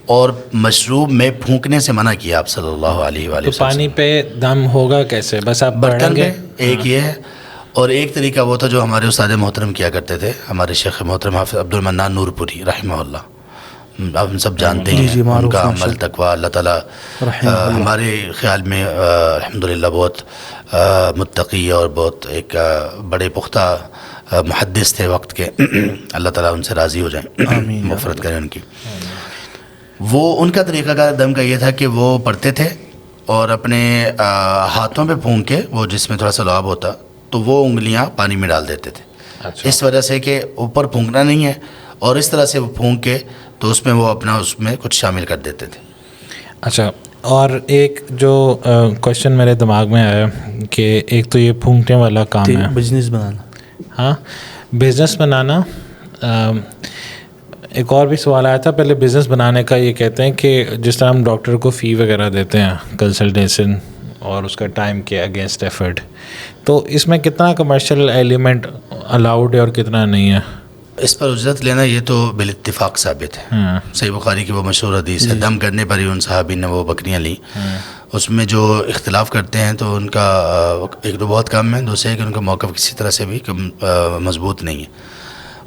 اور مشروب میں پھونکنے سے منع کیا آپ صلی اللہ علیہ وآلہ وسلم. پانی پہ دم ہوگا کیسے؟ بس آپ برتن میں ایک یہ ہے، اور ایک طریقہ وہ تھا جو ہمارے استاد محترم کیا کرتے تھے، ہمارے شیخ محترم حافظ عبد المنان نور پوری رحمہ اللہ، آپ ہم سب جانتے ہیں ان کا عمل تقویٰ. اللہ تعالیٰ ہمارے خیال میں الحمدللہ بہت متقی اور بہت ایک بڑے پختہ محدث تھے وقت کے. اللہ تعالیٰ ان سے راضی ہو جائیں، مغفرت کریں ان کی. وہ ان کا طریقہ کا دم کا یہ تھا کہ وہ پڑھتے تھے اور اپنے ہاتھوں پہ پھونک کے، وہ جس میں تھوڑا سا لعاب ہوتا تو وہ انگلیاں پانی میں ڈال دیتے تھے. اس وجہ سے کہ اوپر پھونکنا نہیں ہے، اور اس طرح سے وہ پھونک کے تو اس میں وہ اپنا اس میں کچھ شامل کر دیتے تھے. اچھا، اور ایک جو کوشچن میرے دماغ میں آیا کہ ایک تو یہ پھونکنے والا کام ہے بزنس بنانا. ہاں، بزنس بنانا. ایک اور بھی سوال آیا تھا پہلے بزنس بنانے کا. یہ کہتے ہیں کہ جس طرح ہم ڈاکٹر کو فی وغیرہ دیتے ہیں کنسلٹیشن اور اس کا ٹائم کے اگینسٹ ایفرٹ، تو اس میں کتنا کمرشل ایلیمنٹ الاؤڈ ہے اور کتنا نہیں ہے؟ اس پر اجرت لینا یہ تو بالاتفاق ثابت ہے. صحیح بخاری کی وہ مشہور حدیث ہے، دم کرنے پر ہی ان صحابی نے وہ بکریاں لیں. اس میں جو اختلاف کرتے ہیں تو ان کا ایک تو بہت کم ہے، دوسرے ہے کہ ان کا موقف کسی طرح سے بھی مضبوط نہیں ہے.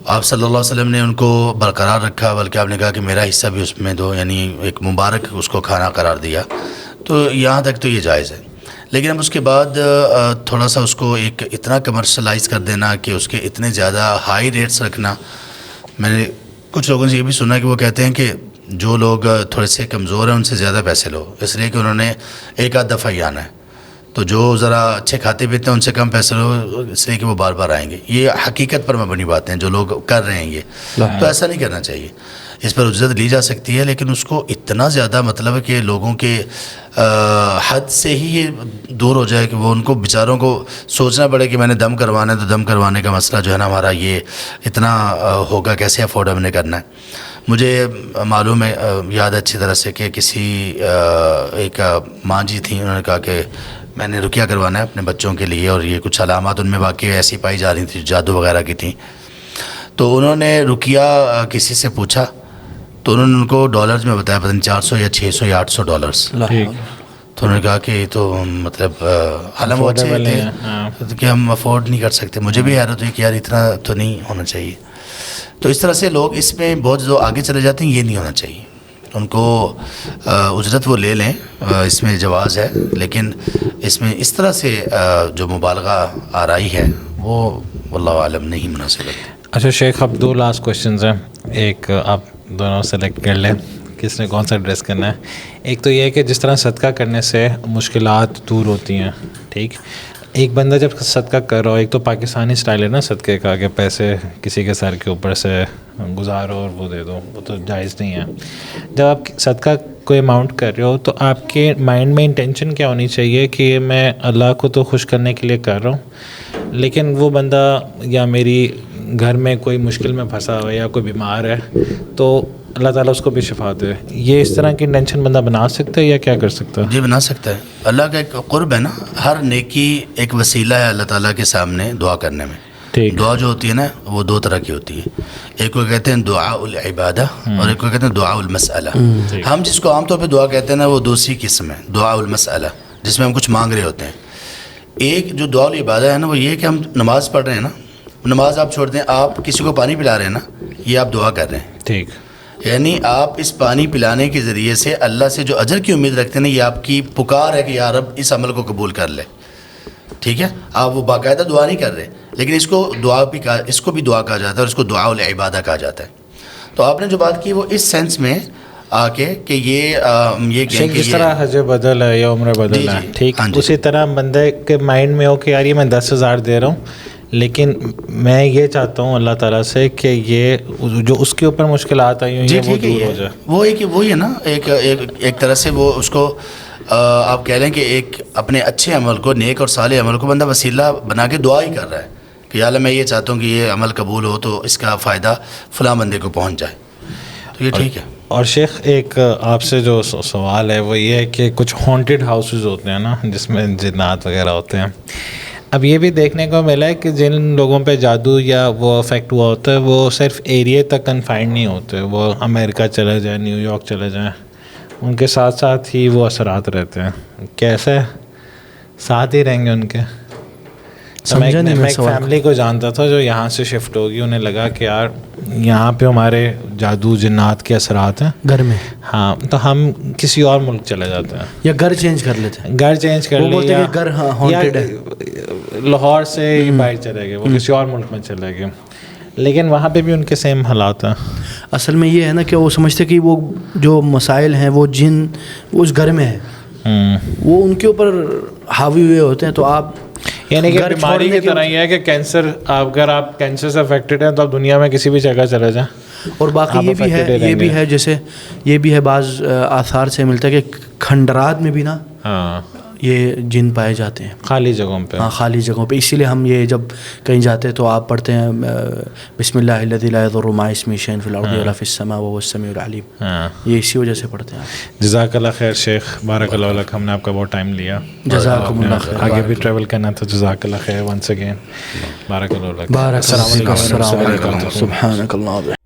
آپ صلی اللہ علیہ وسلم نے ان کو برقرار رکھا، بلکہ آپ نے کہا کہ میرا حصہ بھی اس میں دو، یعنی ایک مبارک اس کو کھانا قرار دیا. تو یہاں تک تو یہ جائز ہے. لیکن اب اس کے بعد تھوڑا سا اس کو ایک اتنا کمرشلائز کر دینا کہ اس کے اتنے زیادہ ہائی ریٹس رکھنا. میں نے کچھ لوگوں سے یہ بھی سنا کہ وہ کہتے ہیں کہ جو لوگ تھوڑے سے کمزور ہیں ان سے زیادہ پیسے لو، اس لیے کہ انہوں نے ایک آدھ دفعہ ہی آنا ہے. تو جو ذرا اچھے کھاتے پیتے ہیں ان سے کم پیسے لو، اس لیے کہ وہ بار بار آئیں گے. یہ حقیقت پر مبنی باتیں ہیں جو لوگ کر رہے ہیں. یہ تو ایسا نہیں کرنا چاہیے. اس پر اجرت لی جا سکتی ہے، لیکن اس کو اتنا زیادہ مطلب ہے کہ لوگوں کے حد سے ہی یہ دور ہو جائے کہ وہ ان کو بیچاروں کو سوچنا پڑے کہ میں نے دم کروانا ہے، تو دم کروانے کا مسئلہ جو ہے نا ہمارا یہ اتنا ہوگا کیسے افورڈ ہم نے کرنا ہے. مجھے معلوم ہے، یاد ہے اچھی طرح سے کہ کسی ایک ماں جی تھیں، انہوں نے کہا کہ میں نے رقیہ کروانا ہے اپنے بچوں کے لیے، اور یہ کچھ علامات ان میں واقعی ایسی پائی جا رہی تھیں جادو وغیرہ کی تھیں. تو انہوں نے رقیہ کسی سے پوچھا تو انہوں نے ان کو ڈالرز میں بتایا، پتہ نہیں 400 یا 600 یا 800 ڈالرز. تو انہوں نے کہا کہ یہ تو مطلب عالم وہ اچھے تھے کہ ہم افورڈ نہیں کر سکتے. مجھے بھی حیرت ہوئی کہ یار اتنا تو نہیں ہونا چاہیے. تو اس طرح سے لوگ اس میں بہت جو آگے چلے جاتے ہیں، یہ نہیں ہونا چاہیے. ان کو اجرت وہ لے لیں، اس میں جواز ہے، لیکن اس میں اس طرح سے جو مبالغہ آرائی ہے وہ واللہ عالم نہیں مناسب ہے. اچھا شیخ، اب 2 لاسٹ کوشچنز ہیں. ایک آپ دونوں سلیکٹ کر لیں کس نے کون سا ایڈریس کرنا ہے. ایک تو یہ ہے کہ جس طرح صدقہ کرنے سے مشکلات دور ہوتی ہیں، ٹھیک، ایک بندہ جب صدقہ کر رہا ہو، ایک تو پاکستانی سٹائل ہے نا صدقے کا کہ پیسے کسی کے سر کے اوپر سے گزارو اور وہ دے دو، وہ تو جائز نہیں ہے. جب آپ صدقہ کوئی اماؤنٹ کر رہے ہو تو آپ کے مائنڈ میں انٹینشن کیا ہونی چاہیے کہ میں اللہ کو تو خوش کرنے کے لیے کر رہا ہوں، لیکن وہ بندہ یا میری گھر میں کوئی مشکل میں پھنسا ہوا ہے یا کوئی بیمار ہے تو اللہ تعالیٰ اس کو بھی شفا دے. یہ اس طرح کی انٹینشن بندہ بنا سکتا ہے یا کیا کر سکتا ہے؟ جی بنا سکتا ہے. اللہ کا ایک قرب ہے نا، ہر نیکی ایک وسیلہ ہے اللہ تعالیٰ کے سامنے دعا کرنے میں. دعا جو ہوتی ہے نا وہ 2 طرح کی ہوتی ہے. ایک کو کہتے ہیں دعاء العبادہ اور ایک کو کہتے ہیں دعاء المسئلہ. ہم جس کو عام طور پہ دعا کہتے ہیں نا وہ دوسری قسم ہے، دعاء المسئلہ، جس میں ہم کچھ مانگ رہے ہوتے ہیں. ایک جو دعاء العبادہ ہے نا وہ یہ ہے کہ ہم نماز پڑھ رہے ہیں نا، نماز آپ چھوڑ دیں، آپ کسی کو پانی پلا رہے ہیں نا، یہ آپ دعا کر رہے ہیں. ٹھیک، یعنی آپ اس پانی پلانے کے ذریعے سے اللہ سے جو اجر کی امید رکھتے ہیں نا، یہ آپ کی پکار ہے کہ یا رب اس عمل کو قبول کر لے. ٹھیک ہے، آپ وہ باقاعدہ دعا نہیں کر رہے، لیکن اس کو دعا کہا جاتا ہے اور اس کو دعاء العبادہ کہا جاتا ہے. تو آپ نے جو بات کی وہ اس سینس میں آ کے کہ یہ جس طرح حج بدل ہے یا عمر بدل ہے، ٹھیک، اسی طرح بندے کے مائنڈ میں ہو کہ یار یہ میں 10,000 دے رہا ہوں، لیکن میں یہ چاہتا ہوں اللہ تعالیٰ سے کہ یہ جو اس کے اوپر مشکلات آئی ہیں وہ دور ہو جائے. وہی ہے نا، ایک طرح سے وہ اس کو آپ کہہ لیں کہ ایک اپنے اچھے عمل کو، نیک اور صالح عمل کو بندہ وسیلہ بنا کے دعا ہی کر رہا ہے کہ یا اللہ میں یہ چاہتا ہوں کہ یہ عمل قبول ہو تو اس کا فائدہ فلاں بندے کو پہنچ جائے. تو یہ ٹھیک ہے. اور شیخ ایک آپ سے جو سوال ہے وہ یہ ہے کہ کچھ ہانٹیڈ ہاؤسز ہوتے ہیں نا جس میں جنات وغیرہ ہوتے ہیں. اب یہ بھی دیکھنے کو ملا ہے کہ جن لوگوں پہ جادو یا وہ افیکٹ ہوا ہوتا ہے وہ صرف ایریے تک کنفائنڈ نہیں ہوتے، وہ امریکہ چلے جائیں، نیو یارک چلے جائیں، ان کے ساتھ ساتھ ہی وہ اثرات رہتے ہیں. کیسے ساتھ ہی رہیں گے ان کے؟ میں ایک فیملی کو جانتا تھا جو یہاں سے شفٹ ہوگی، انہیں لگا کہ یار یہاں پہ ہمارے جادو جنات کے اثرات ہیں گھر میں، ہاں تو ہم کسی اور ملک چلے جاتے ہیں یا گھر چینج کر لیتے ہیں، گھر چینج کر لیا، گھر ہانٹیڈ ہے، لاہور سے ہی باہر چلے گئے، وہ کسی اور ملک میں چلے گئے، لیکن وہاں پہ بھی ان کے سیم حالات ہیں. اصل میں یہ ہے نا کہ وہ سمجھتے کہ وہ جو مسائل ہیں وہ جن وہ اس گھر میں ہے، وہ ان کے اوپر حاوی ہوئے ہوتے ہیں. تو آپ یعنی کہ بیماری کی طرح یہ ہے کہ کینسر، اگر آپ کینسر سے افیکٹڈ ہیں تو آپ دنیا میں کسی بھی جگہ چلے جائیں. اور باقی یہ بھی ہے جیسے یہ بھی ہے بعض آثار سے ملتا ہے کہ کھنڈرات میں بھی نا یہ جن پائے جاتے ہیں خالی جگہوں پہ. ہاں خالی جگہوں پہ. اسی لیے ہم یہ جب کہیں جاتے ہیں تو آپ پڑھتے ہیں بسم اللہ الذی لا یضر مع اسمہ شیء فی الارض ولا فی السماء وهو السمیع العلیم. یہ اسی وجہ سے پڑھتے ہیں. جزاک اللہ خیر شیخ، بارک اللہ لک، ہم نے آپ کا بہت ٹائم لیا. جزاکم اللہ خیر. آگے بھی ٹریول کرنا تو جزاک اللہ خیر ونس اگین. بارک اللہ لک. السلام علیکم. سبحانک اللہم